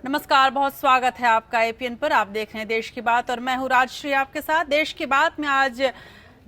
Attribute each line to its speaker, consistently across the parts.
Speaker 1: नमस्कार, बहुत स्वागत है आपका एपीएन पर। आप देख रहे हैं देश की बात और मैं हूं राजश्री आपके साथ। देश की बात में आज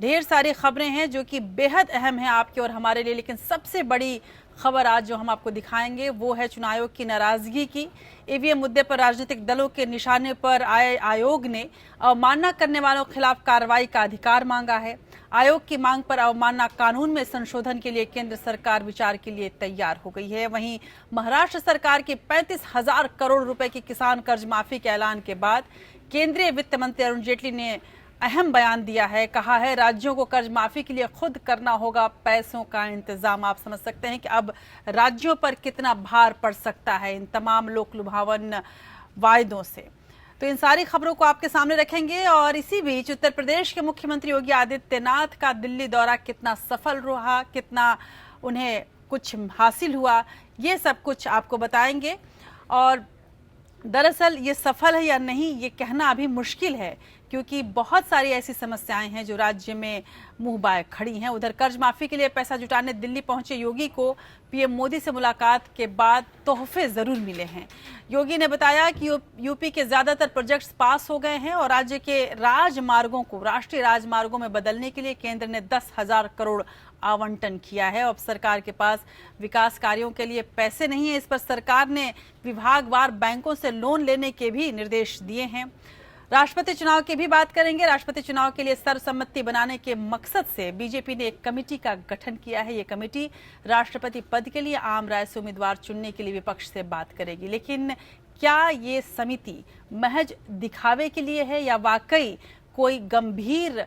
Speaker 1: ढेर सारी खबरें हैं जो कि बेहद अहम है आपके और हमारे लिए, लेकिन सबसे बड़ी खबर आज जो हम आपको दिखाएंगे वो है चुनाव आयोग की नाराजगी की। ईवीएम मुद्दे पर राजनीतिक दलों के निशाने पर आए आयोग ने अवमानना करने वालों के खिलाफ कार्रवाई का अधिकार मांगा है। आयोग की मांग पर अवमानना कानून में संशोधन के लिए केंद्र सरकार विचार के लिए तैयार हो गई है। वहीं महाराष्ट्र सरकार की 35,000 करोड़ रुपए की किसान कर्ज माफी के ऐलान के बाद केंद्रीय वित्त मंत्री अरुण जेटली ने अहम बयान दिया है। कहा है राज्यों को कर्ज माफी के लिए खुद करना होगा पैसों का इंतजाम। आप समझ सकते हैं कि अब राज्यों पर कितना भार पड़ सकता है इन तमाम लोक लुभावन वायदों से। तो इन सारी खबरों को आपके सामने रखेंगे। और इसी बीच उत्तर प्रदेश के मुख्यमंत्री योगी आदित्यनाथ का दिल्ली दौरा कितना सफल रहा, कितना उन्हें कुछ हासिल हुआ, ये सब कुछ आपको बताएंगे। और दरअसल ये सफल है या नहीं ये कहना अभी मुश्किल है, क्योंकि बहुत सारी ऐसी समस्याएं हैं जो राज्य में मुंह बाय खड़ी हैं। उधर कर्ज माफी के लिए पैसा जुटाने दिल्ली पहुंचे योगी को पीएम मोदी से मुलाकात के बाद तोहफे जरूर मिले हैं। योगी ने बताया कि यूपी के ज्यादातर प्रोजेक्ट्स पास हो गए हैं और राज्य के राजमार्गों को राष्ट्रीय राजमार्गों में बदलने के लिए केंद्र ने 10,000 करोड़ आवंटन किया है। अब सरकार के पास विकास कार्यों के लिए पैसे नहीं है। इस पर सरकार ने विभागवार बैंकों से लोन लेने के भी निर्देश दिए हैं। राष्ट्रपति चुनाव की भी बात करेंगे। राष्ट्रपति चुनाव के लिए सर्वसम्मति बनाने के मकसद से बीजेपी ने एक कमेटी का गठन किया है। ये कमेटी राष्ट्रपति पद के लिए आम राय से उम्मीदवार चुनने के लिए विपक्ष से बात करेगी। लेकिन क्या ये समिति महज दिखावे के लिए है या वाकई कोई गंभीर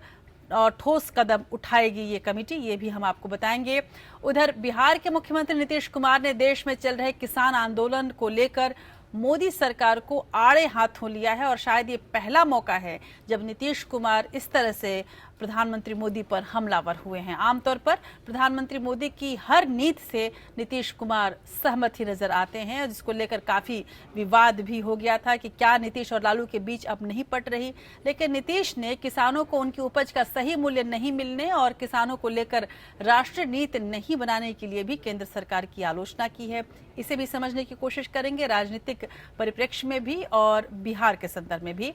Speaker 1: और ठोस कदम उठाएगी ये कमेटी, ये भी हम आपको बताएंगे। उधर बिहार के मुख्यमंत्री नीतीश कुमार ने देश में चल रहे किसान आंदोलन को लेकर मोदी सरकार को आड़े हाथों लिया है और शायद ये पहला मौका है जब नीतीश कुमार इस तरह से प्रधानमंत्री मोदी पर हमलावर हुए हैं। आमतौर पर प्रधानमंत्री मोदी की हर नीति से नीतीश कुमार सहमत ही नजर आते हैं, जिसको लेकर काफी विवाद भी हो गया था कि क्या नीतीश और लालू के बीच अब नहीं पट रही। लेकिन नीतीश ने किसानों को उनकी उपज का सही मूल्य नहीं मिलने और किसानों को लेकर राष्ट्रीय नीति नहीं बनाने के लिए भी केंद्र सरकार की आलोचना की है। इसे भी समझने की कोशिश करेंगे राजनीतिक परिप्रेक्ष्य में भी और बिहार के संदर्भ में भी।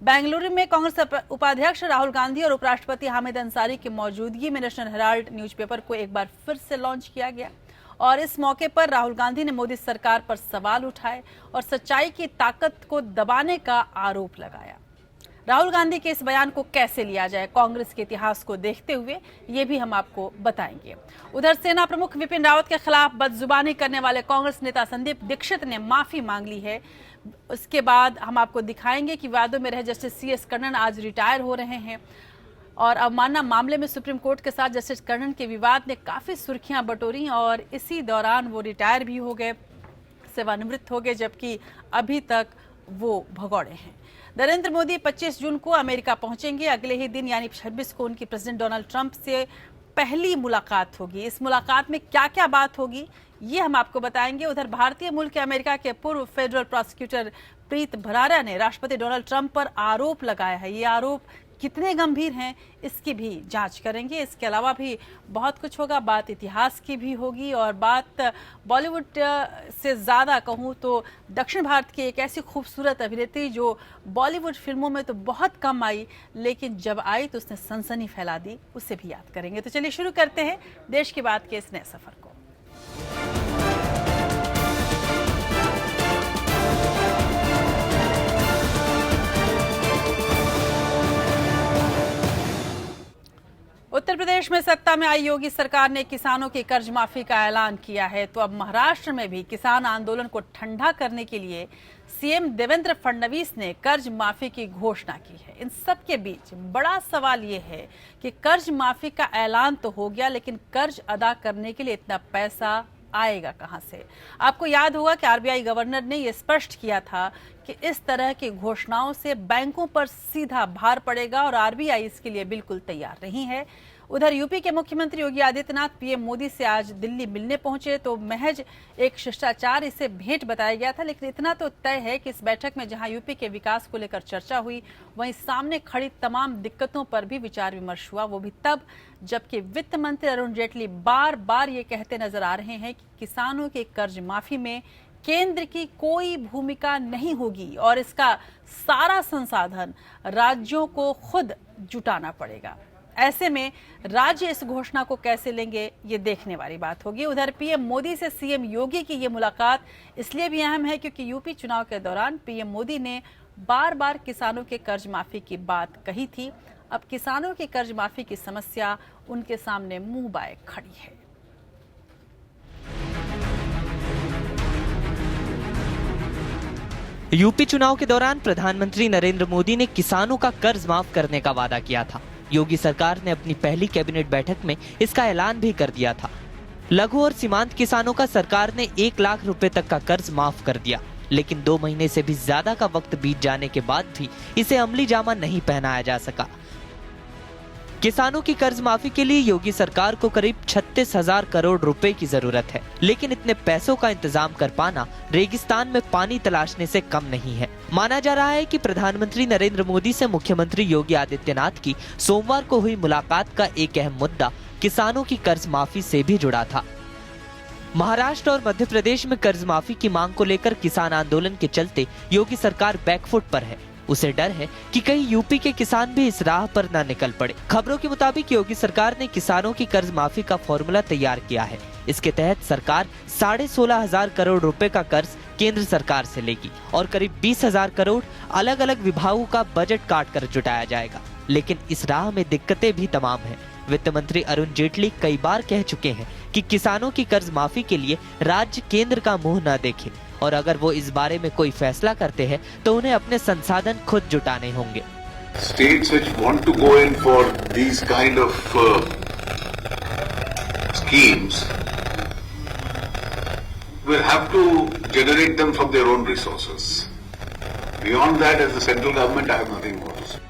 Speaker 1: बेंगलुरु में कांग्रेस उपाध्यक्ष राहुल गांधी और उपराष्ट्रपति हामिद अंसारी की मौजूदगी में नेशनल हेराल्ड न्यूज़पेपर को एक बार फिर से लॉन्च किया गया और इस मौके पर राहुल गांधी ने मोदी सरकार पर सवाल उठाए और सच्चाई की ताकत को दबाने का आरोप लगाया। राहुल गांधी के इस बयान को कैसे लिया जाए कांग्रेस के इतिहास को देखते हुए, ये भी हम आपको बताएंगे। उधर सेना प्रमुख विपिन रावत के खिलाफ बदजुबानी करने वाले कांग्रेस नेता संदीप दीक्षित ने माफी मांग ली है। उसके बाद हम आपको दिखाएंगे कि विवादों में रहे जस्टिस CS कर्णन आज रिटायर हो रहे हैं और अवमानना मामले में सुप्रीम कोर्ट के साथ जस्टिस कर्णन के विवाद ने काफी सुर्खियां बटोरी और इसी दौरान वो रिटायर भी हो गए, सेवानिवृत्त हो गए, जबकि अभी तक वो भगौड़े हैं। नरेंद्र मोदी 25 जून को अमेरिका पहुंचेंगे। अगले ही दिन यानी 26 को उनकी प्रेसिडेंट डोनाल्ड ट्रंप से पहली मुलाकात होगी। इस मुलाकात में क्या क्या बात होगी ये हम आपको बताएंगे। उधर भारतीय मूल के अमेरिका के पूर्व फेडरल प्रोसिक्यूटर प्रीत भरारा ने राष्ट्रपति डोनाल्ड ट्रंप पर आरोप लगाया है। ये आरोप कितने गंभीर हैं इसकी भी जांच करेंगे। इसके अलावा भी बहुत कुछ होगा, बात इतिहास की भी होगी और बात बॉलीवुड से ज़्यादा कहूँ तो दक्षिण भारत की एक ऐसी खूबसूरत अभिनेत्री जो बॉलीवुड फिल्मों में तो बहुत कम आई, लेकिन जब आई तो उसने सनसनी फैला दी, उससे भी याद करेंगे। तो चलिए शुरू करते हैं देश की बात के इस नए सफर को। उत्तर प्रदेश में सत्ता में आई योगी सरकार ने किसानों की कर्ज माफी का ऐलान किया है, तो अब महाराष्ट्र में भी किसान आंदोलन को ठंडा करने के लिए सीएम देवेंद्र फडणवीस ने कर्ज माफी की घोषणा की है। इन सब के बीच बड़ा सवाल ये है कि कर्ज माफी का ऐलान तो हो गया, लेकिन कर्ज अदा करने के लिए इतना पैसा आएगा कहां से। आपको याद होगा कि आरबीआई गवर्नर ने यह स्पष्ट किया था कि इस तरह की घोषणाओं से बैंकों पर सीधा भार पड़ेगा और आरबीआई इसके लिए बिल्कुल तैयार नहीं है। उधर यूपी के मुख्यमंत्री योगी आदित्यनाथ पीएम मोदी से आज दिल्ली मिलने पहुंचे, तो महज एक शिष्टाचार इसे भेंट बताया गया था, लेकिन इतना तो तय है कि इस बैठक में जहां यूपी के विकास को लेकर चर्चा हुई, वहीं सामने खड़ी तमाम दिक्कतों पर भी विचार विमर्श हुआ। वो भी तब जबकि वित्त मंत्री अरुण जेटली बार बार ये कहते नजर आ रहे हैं कि किसानों के कर्ज माफी में केंद्र की कोई भूमिका नहीं होगी और इसका सारा संसाधन राज्यों को खुद जुटाना पड़ेगा। ऐसे में राज्य इस घोषणा को कैसे लेंगे, ये देखने वाली बात होगी। उधर पीएम मोदी से सीएम योगी की ये मुलाकात इसलिए भी अहम है क्योंकि यूपी चुनाव के दौरान पीएम मोदी ने बार बार किसानों के कर्ज माफी की बात कही थी। अब किसानों की कर्ज माफी की समस्या उनके सामने मुंह बाए खड़ी है।
Speaker 2: यूपी चुनाव के दौरान प्रधानमंत्री नरेंद्र मोदी ने किसानों का कर्ज माफ करने का वादा किया था। योगी सरकार ने अपनी पहली कैबिनेट बैठक में इसका ऐलान भी कर दिया था। लघु और सीमांत किसानों का सरकार ने 1 लाख रुपए तक का कर्ज माफ कर दिया, लेकिन 2 महीने से भी ज्यादा का वक्त बीत जाने के बाद भी इसे अमली जामा नहीं पहनाया जा सका। किसानों की कर्ज माफी के लिए योगी सरकार को करीब 36,000 करोड़ रुपए की जरूरत है, लेकिन इतने पैसों का इंतजाम कर पाना रेगिस्तान में पानी तलाशने से कम नहीं है। माना जा रहा है कि प्रधानमंत्री नरेंद्र मोदी से मुख्यमंत्री योगी आदित्यनाथ की सोमवार को हुई मुलाकात का एक अहम मुद्दा किसानों की कर्ज माफी से भी जुड़ा था। महाराष्ट्र और मध्य प्रदेश में कर्ज माफी की मांग को लेकर किसान आंदोलन के चलते योगी सरकार बैकफुट पर है। उसे डर है कि कहीं यूपी के किसान भी इस राह पर न निकल पड़े। खबरों के मुताबिक योगी सरकार ने किसानों की कर्ज माफी का फॉर्मूला तैयार किया है। इसके तहत सरकार 16,500 करोड़ रुपए का कर्ज केंद्र सरकार से लेगी और करीब 20,000 करोड़ अलग अलग विभागों का बजट काट कर जुटाया जाएगा। लेकिन इस राह में दिक्कतें भी तमाम हैं। वित्त मंत्री अरुण जेटली कई बार कह चुके हैं कि किसानों की कर्ज माफी के लिए राज्य केंद्र का मुंह न देखे और अगर वो इस बारे में कोई फैसला करते हैं तो उन्हें अपने संसाधन खुद जुटाने होंगे।
Speaker 3: States which want to go in for these kind of schemes will have to generate them from their own resources. Beyond that, as the central government, I have nothing more to say.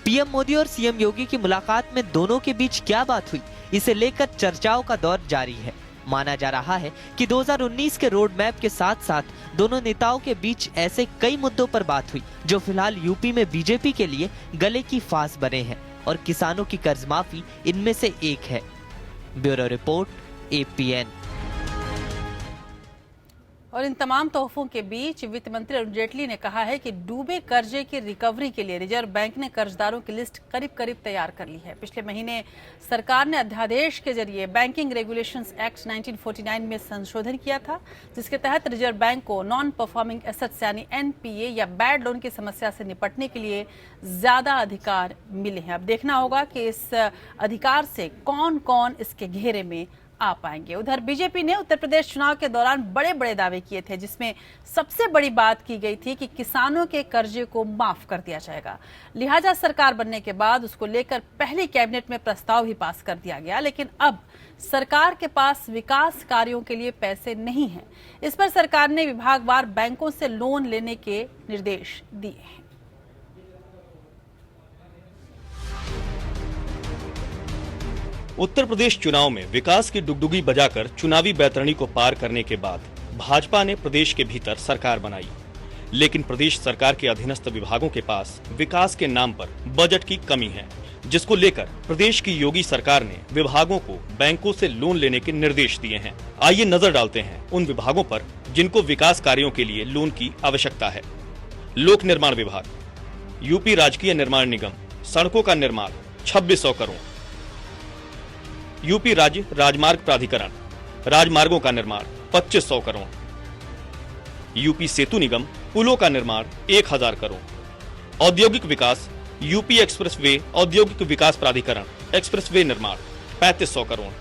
Speaker 2: PM Modi और CM योगी की मुलाकात में दोनों के बीच क्या बात हुई, इसे लेकर चर्चाओं का दौर जारी है। माना जा रहा है कि 2019 के रोड मैप के साथ साथ दोनों नेताओं के बीच ऐसे कई मुद्दों पर बात हुई जो फिलहाल यूपी में बीजेपी के लिए गले की फांस बने हैं और किसानों की कर्ज माफी इनमें से एक है। Bureau report, APN।
Speaker 1: और इन तमाम तोहफों के बीच वित्त मंत्री अरुण जेटली ने कहा है कि डूबे कर्जे की रिकवरी के लिए रिजर्व बैंक ने कर्जदारों की लिस्ट करीब करीब तैयार कर ली है। पिछले महीने सरकार ने अध्यादेश के जरिए बैंकिंग रेगुलेशंस एक्ट 1949 में संशोधन किया था, जिसके तहत रिजर्व बैंक को नॉन परफॉर्मिंग एसेट्स यानी NPA या बैड लोन की समस्या से निपटने के लिए ज्यादा अधिकार मिले हैं। अब देखना होगा कि इस अधिकार से कौन कौन इसके घेरे में आ पाएंगे। उधर बीजेपी ने उत्तर प्रदेश चुनाव के दौरान बड़े बड़े दावे किए थे, जिसमें सबसे बड़ी बात की गई थी कि किसानों के कर्जे को माफ कर दिया जाएगा। लिहाजा सरकार बनने के बाद उसको लेकर पहली कैबिनेट में प्रस्ताव भी पास कर दिया गया, लेकिन अब सरकार के पास विकास कार्यों के लिए पैसे नहीं हैं। इस पर सरकार ने विभागवार बैंकों से लोन लेने के निर्देश दिए हैं।
Speaker 4: उत्तर प्रदेश चुनाव में विकास की डुगडुगी बजाकर चुनावी बैतरणी को पार करने के बाद भाजपा ने प्रदेश के भीतर सरकार बनाई, लेकिन प्रदेश सरकार के अधीनस्थ विभागों के पास विकास के नाम पर बजट की कमी है, जिसको लेकर प्रदेश की योगी सरकार ने विभागों को बैंकों से लोन लेने के निर्देश दिए हैं। आइए नजर डालते हैं उन विभागों पर जिनको विकास कार्यों के लिए लोन की आवश्यकता है। लोक निर्माण विभाग, यूपी राजकीय निर्माण निगम, सड़कों का निर्माण 2600 करोड़। यूपी राज्य राजमार्ग प्राधिकरण, राजमार्गों का निर्माण 2500 करोड़। यूपी सेतु निगम, पुलों का निर्माण 1000 करोड़। औद्योगिक विकास, यूपी एक्सप्रेसवे औद्योगिक विकास प्राधिकरण, एक्सप्रेसवे निर्माण 3500 करोड़।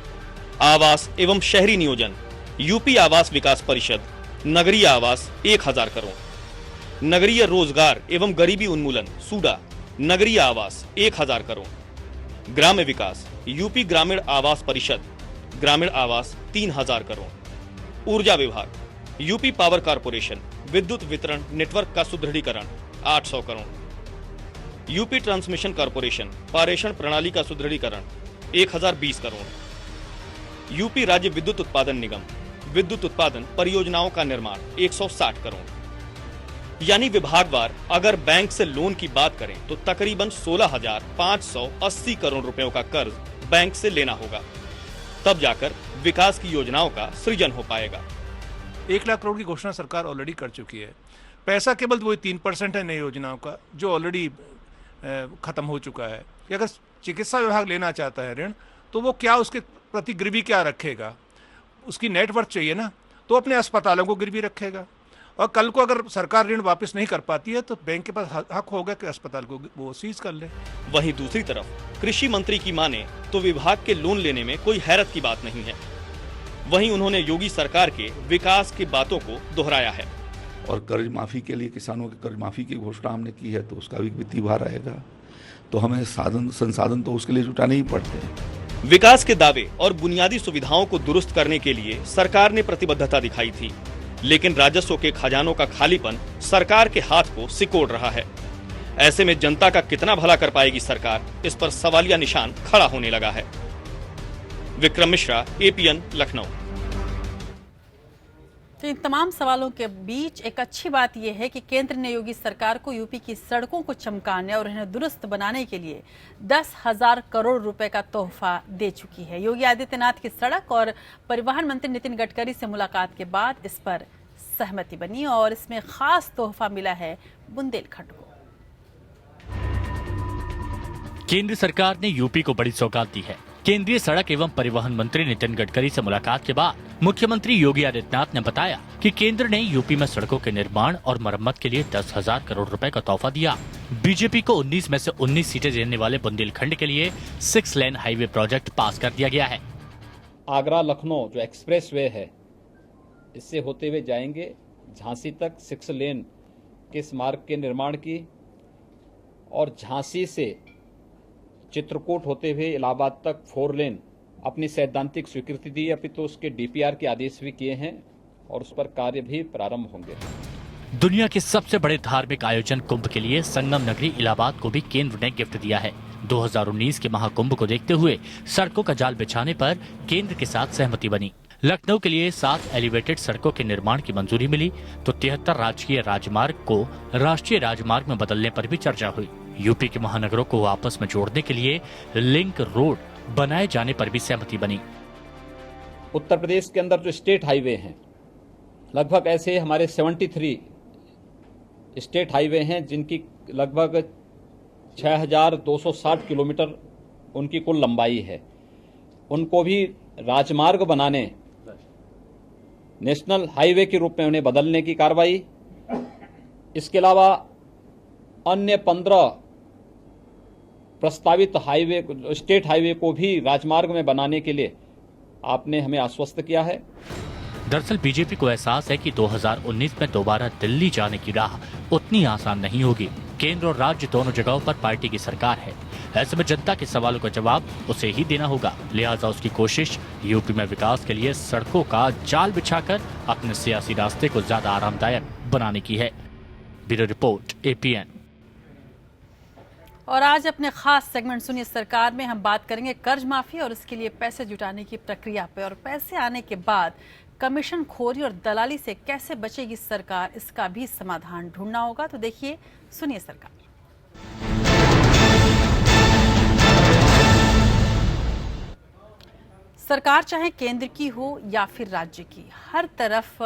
Speaker 4: आवास एवं शहरी नियोजन, यूपी आवास विकास परिषद, नगरीय आवास 1000 करोड़। नगरीय रोजगार एवं गरीबी उन्मूलन, सूडा, नगरीय आवास 1000 करोड़। ग्राम्य विकास, यूपी ग्रामीण आवास परिषद, ग्रामीण आवास 3000 करोड़। ऊर्जा विभाग, यूपी पावर कारपोरेशन, विद्युत वितरण नेटवर्क का सुदृढ़ीकरण 800 करोड़। यूपी ट्रांसमिशन कॉर्पोरेशन, पारेषण प्रणाली का सुदृढ़ीकरण 1020 करोड़। यूपी राज्य विद्युत उत्पादन निगम, विद्युत उत्पादन परियोजनाओं का निर्माण 160 करोड़। यानी विभागवार अगर बैंक से लोन की बात करें तो तकरीबन 16,580 करोड़ रुपयों का कर्ज बैंक से लेना होगा, तब जाकर विकास की योजनाओं का सृजन हो पाएगा।
Speaker 5: 1 लाख करोड़ की घोषणा सरकार ऑलरेडी कर चुकी है। पैसा केवल वही 3% है नई योजनाओं का, जो ऑलरेडी खत्म हो चुका है। कि अगर चिकित्सा विभाग लेना चाहता है ऋण, तो वो क्या उसके प्रति गिरवी क्या रखेगा? उसकी नेटवर्थ चाहिए ना, तो अपने अस्पतालों को गिरवी रखेगा। और कल को अगर सरकार ऋण वापस नहीं कर पाती है, तो बैंक के पास हक होगा कि अस्पताल को वो सीज कर ले।
Speaker 4: वहीं दूसरी तरफ कृषि मंत्री की माने तो विभाग के लोन लेने में कोई हैरत की बात नहीं है। वहीं उन्होंने योगी सरकार के विकास की बातों को दोहराया है।
Speaker 6: और कर्ज माफी के लिए, किसानों के कर्ज माफी की घोषणा हमने की है, तो उसका भी वित्तीय भार आएगा, तो हमें संसाधन तो उसके लिए जुटाने ही पड़ते हैं।
Speaker 4: विकास के दावे और बुनियादी सुविधाओं को दुरुस्त करने के लिए सरकार ने प्रतिबद्धता दिखाई थी, लेकिन राजस्व के खजानों का खालीपन सरकार के हाथ को सिकोड़ रहा है। ऐसे में जनता का कितना भला कर पाएगी सरकार, इस पर सवालिया निशान खड़ा होने लगा है। विक्रम मिश्रा, APN, लखनऊ।
Speaker 1: तो इन तमाम सवालों के बीच एक अच्छी बात यह है कि केंद्र ने योगी सरकार को यूपी की सड़कों को चमकाने और इन्हें दुरुस्त बनाने के लिए 10,000 करोड़ रुपए का तोहफा दे चुकी है। योगी आदित्यनाथ की सड़क और परिवहन मंत्री नितिन गडकरी से मुलाकात के बाद इस पर सहमति बनी और इसमें खास तोहफा मिला है बुंदेलखंड को।
Speaker 7: केंद्र सरकार ने यूपी को बड़ी सौगात दी है। केंद्रीय सड़क एवं परिवहन मंत्री नितिन गडकरी से मुलाकात के बाद मुख्यमंत्री योगी आदित्यनाथ ने बताया कि केंद्र ने यूपी में सड़कों के निर्माण और मरम्मत के लिए 10,000 करोड़ रुपए का तोहफा दिया। बीजेपी को 19 में से 19 सीटें देने वाले बुंदेलखंड के लिए 6 लेन हाईवे प्रोजेक्ट पास कर दिया गया है।
Speaker 8: आगरा लखनऊ जो एक्सप्रेस वे है, इससे होते हुए जाएंगे झांसी तक 6 लेन के इस मार्ग के निर्माण की, और झांसी से चित्रकूट होते हुए इलाहाबाद तक 4 लेन अपनी सैद्धांतिक स्वीकृति दी, अभी तो उसके DPR के आदेश भी किए हैं और उस पर कार्य भी प्रारंभ होंगे।
Speaker 7: दुनिया के सबसे बड़े धार्मिक आयोजन कुंभ के लिए संगम नगरी इलाहाबाद को भी केंद्र ने गिफ्ट दिया है। 2019 के महाकुंभ को देखते हुए सड़कों का जाल बिछाने पर केंद्र के साथ सहमति बनी। लखनऊ के लिए 7 एलिवेटेड सड़कों के निर्माण की मंजूरी मिली, तो 73 राजकीय राजमार्ग को राष्ट्रीय राजमार्ग में बदलने पर भी चर्चा हुई। यूपी के महानगरों को आपस में जोड़ने के लिए लिंक रोड बनाए जाने पर भी सहमति बनी।
Speaker 8: उत्तर प्रदेश के अंदर जो स्टेट हाईवे हैं, लगभग ऐसे हमारे 73 स्टेट हाईवे हैं, जिनकी लगभग 6,260 किलोमीटर उनकी कुल लंबाई है। उनको भी राजमार्ग बनाने, नेशनल हाईवे के रूप में उन्हें बदलने की कार्रवाई। इसके अलावा अन्य 15 प्रस्तावित हाईवे, स्टेट हाईवे को भी राजमार्ग में बनाने के लिए आपने हमें आश्वस्त किया है।
Speaker 7: दरअसल बीजेपी को एहसास है कि 2019 में दोबारा दिल्ली जाने की राह उतनी आसान नहीं होगी। केंद्र और राज्य दोनों जगहों पर पार्टी की सरकार है। ऐसे में जनता के सवालों का जवाब उसे ही देना होगा। लिहाजा उसकी कोशिश यूपी में विकास के लिए सड़कों का जाल बिछाकर अपने सियासी रास्ते को ज्यादा आरामदायक बनाने की है। Bureau report, APN।
Speaker 1: और आज अपने खास सेगमेंट सुनिए सरकार में हम बात करेंगे कर्ज माफी और इसके लिए पैसे जुटाने की प्रक्रिया पे, और पैसे आने के बाद कमीशन खोरी और दलाली से कैसे बचेगी सरकार, इसका भी समाधान ढूंढना होगा। तो देखिए, सुनिए सरकार। सरकार चाहे केंद्र की हो या फिर राज्य की, हर तरफ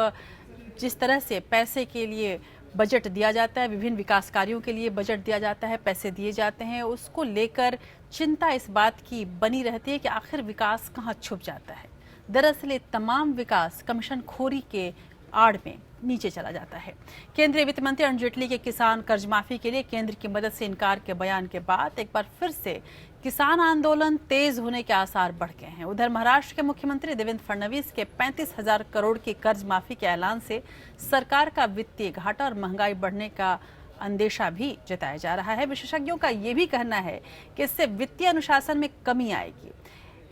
Speaker 1: जिस तरह से पैसे के लिए बजट दिया जाता है, विभिन्न विकास कार्यों के लिए बजट दिया जाता है, पैसे दिए जाते हैं, उसको लेकर चिंता इस बात की बनी रहती है कि आखिर विकास कहाँ छुप जाता है। दरअसल ये तमाम विकास कमीशन खोरी के आड़ में नीचे चला जाता है। केंद्रीय वित्त मंत्री अरुण जेटली के किसान कर्ज माफी के लिए केंद्र की मदद से इनकार के बयान के बाद एक बार फिर से किसान आंदोलन तेज होने के आसार बढ़ गए हैं। उधर महाराष्ट्र के मुख्यमंत्री देवेंद्र फडणवीस के 35,000 करोड़ की कर्ज माफी के ऐलान से सरकार का वित्तीय घाटा और महंगाई बढ़ने का अंदेशा भी जताया जा रहा है। विशेषज्ञों का ये भी कहना है कि इससे वित्तीय अनुशासन में कमी आएगी।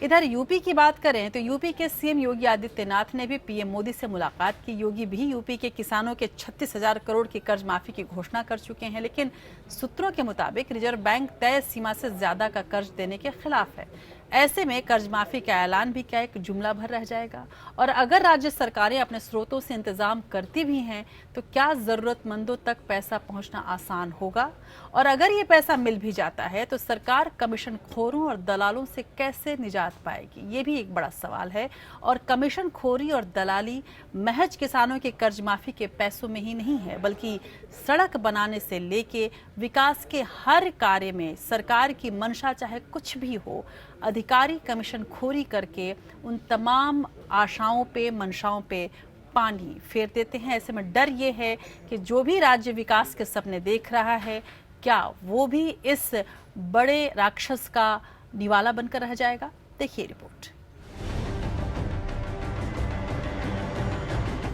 Speaker 1: इधर यूपी की बात करें तो यूपी के सीएम योगी आदित्यनाथ ने भी पीएम मोदी से मुलाकात की। योगी भी यूपी के किसानों के 36,000 करोड़ की कर्ज माफी की घोषणा कर चुके हैं, लेकिन सूत्रों के मुताबिक रिजर्व बैंक तय सीमा से ज्यादा का कर्ज देने के खिलाफ है। ऐसे में कर्ज माफी का ऐलान भी क्या एक जुमला भर रह जाएगा? और अगर राज्य सरकारें अपने स्रोतों से इंतजाम करती भी हैं तो क्या जरूरतमंदों तक पैसा पहुंचना आसान होगा? और अगर ये पैसा मिल भी जाता है तो सरकार कमीशन खोरों और दलालों से कैसे निजात पाएगी? ये भी एक बड़ा सवाल है। और कमीशन खोरी और दलाली महज किसानों के कर्ज माफी के पैसों में ही नहीं है, बल्कि सड़क बनाने से लेके विकास के हर कार्य में सरकार की मंशा चाहे कुछ भी हो, अधिकारी कमीशन खोरी करके उन तमाम आशाओं पे, मंशाओं पे पानी फेर देते हैं। ऐसे में डर ये है कि जो भी राज्य विकास के सपने देख रहा है, क्या वो भी इस बड़े राक्षस का निवाला बनकर रह जाएगा? देखिए रिपोर्ट।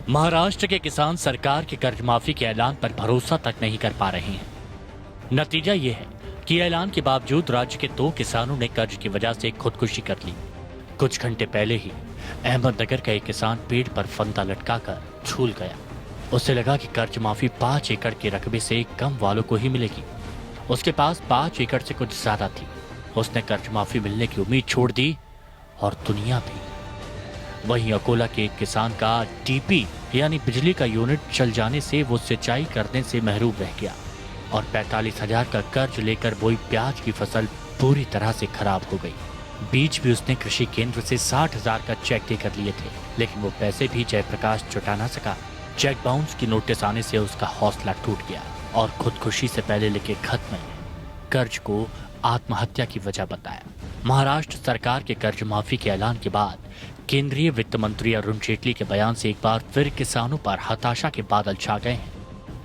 Speaker 7: महाराष्ट्र के किसान सरकार के कर्ज माफी के ऐलान पर भरोसा तक नहीं कर पा रहे हैं। नतीजा ये है कि ऐलान के बावजूद राज्य के 2 किसानों ने कर्ज की वजह से खुदकुशी कर ली। कुछ घंटे पहले ही अहमदनगर का एक किसान पेड़ पर फंदा लटकाकर झूल गया। उसे लगा कि कर्ज माफी 5 एकड़ के रकबे से कम वालों को ही मिलेगी। उसके पास 5 एकड़ से कुछ ज्यादा थी। उसने कर्ज माफी मिलने की उम्मीद छोड़ दी और दुनिया भी। वहीं अकोला के एक किसान का टीपी यानी बिजली का यूनिट चल जाने से वो सिंचाई करने से महरूम रह गया और 45,000 का कर्ज लेकर बोई प्याज की फसल पूरी तरह से खराब हो गई। बीज भी उसने कृषि केंद्र से 60,000 का चेक देकर लिए थे, लेकिन वो पैसे भी जयप्रकाश जुटा ना सका। चेक बाउंस की नोटिस आने से उसका हौसला टूट गया और खुदकुशी से पहले लिखे खत में कर्ज को आत्महत्या की वजह बताया। महाराष्ट्र सरकार के कर्ज माफी के ऐलान के बाद केंद्रीय वित्त मंत्री अरुण जेटली के बयान से एक बार फिर किसानों पर हताशा के बादल छा गए हैं।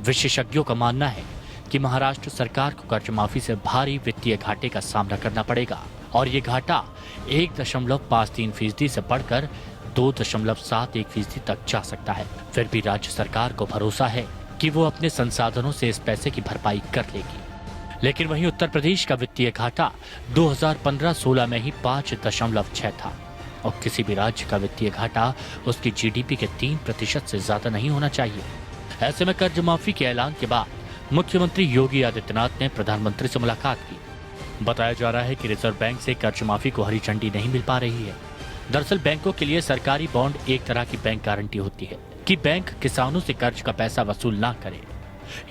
Speaker 7: विशेषज्ञों का मानना है कि महाराष्ट्र सरकार को कर्ज माफी से भारी वित्तीय घाटे का सामना करना पड़ेगा और ये घाटा 1.53% से बढ़कर 2.71% तक जा सकता है। फिर भी राज्य सरकार को भरोसा है कि वो अपने संसाधनों से इस पैसे की भरपाई कर लेगी। लेकिन वहीं उत्तर प्रदेश का वित्तीय घाटा 2015-16 में ही 5.6 था और किसी भी राज्य का वित्तीय घाटा उसकी जीडीपी के 3% से ज्यादा नहीं होना चाहिए। ऐसे में कर्ज माफी के ऐलान के बाद मुख्यमंत्री योगी आदित्यनाथ ने प्रधानमंत्री से मुलाकात की। बताया जा रहा है कि रिजर्व बैंक से कर्ज माफी को हरी झंडी नहीं मिल पा रही है। दरअसल बैंकों के लिए सरकारी बॉन्ड एक तरह की बैंक गारंटी होती है कि बैंक किसानों से कर्ज का पैसा वसूल ना करे।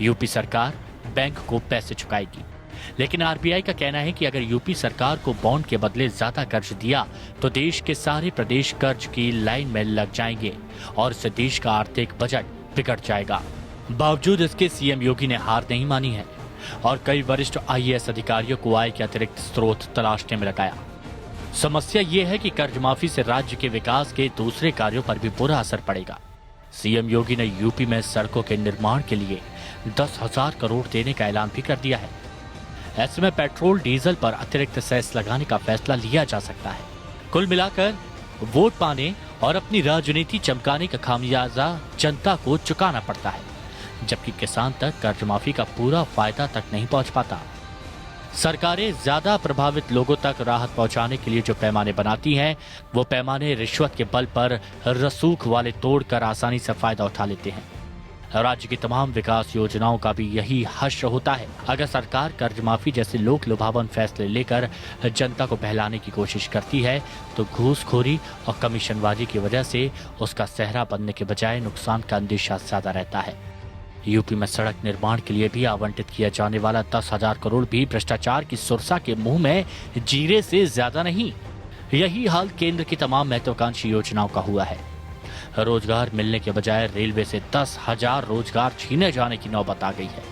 Speaker 7: यूपी सरकार बैंक को पैसे चुकाएगी, लेकिन आरबीआई का कहना है कि अगर यूपी सरकार को बॉन्ड के बदले ज्यादा कर्ज दिया तो देश के सारे प्रदेश कर्ज की लाइन में लग जाएंगे और इससे देश का आर्थिक बजट बिगड़ जाएगा। बावजूद इसके सीएम योगी ने हार नहीं मानी है और कई वरिष्ठ आईएएस अधिकारियों को आय के अतिरिक्त स्रोत तलाशने में लगाया। समस्या ये है कि कर्ज माफी से राज्य के विकास के दूसरे कार्यों पर भी बुरा असर पड़ेगा। सीएम योगी ने यूपी में सड़कों के निर्माण के लिए 10,000 करोड़ देने का ऐलान भी कर दिया है। ऐसे में पेट्रोल डीजल पर अतिरिक्त सेस लगाने का फैसला लिया जा सकता है। कुल मिलाकर वोट पाने और अपनी राजनीति चमकाने का खामियाजा जनता को चुकाना पड़ता है, जबकि किसान तक कर्ज माफी का पूरा फायदा तक नहीं पहुंच पाता। सरकारें ज्यादा प्रभावित लोगों तक राहत पहुंचाने के लिए जो पैमाने बनाती हैं, वो पैमाने रिश्वत के बल पर रसूख वाले तोड़कर आसानी से फायदा उठा लेते हैं। राज्य की तमाम विकास योजनाओं का भी यही हश्र होता है। अगर सरकार कर्ज माफी जैसे लोक लुभावन फैसले लेकर जनता को बहलाने की कोशिश करती है तो घूसखोरी और कमीशनबाजी की वजह से उसका सेहरा बनने के बजाय नुकसान का अंदेशा ज्यादा रहता है। यूपी में सड़क निर्माण के लिए भी आवंटित किया जाने वाला 10,000 करोड़ भी भ्रष्टाचार की सुरसा के मुंह में जीरे से ज्यादा नहीं। यही हाल केंद्र की तमाम महत्वाकांक्षी योजनाओं का हुआ है। रोजगार मिलने के बजाय रेलवे से 10,000 रोजगार छीने जाने की नौबत आ गई है।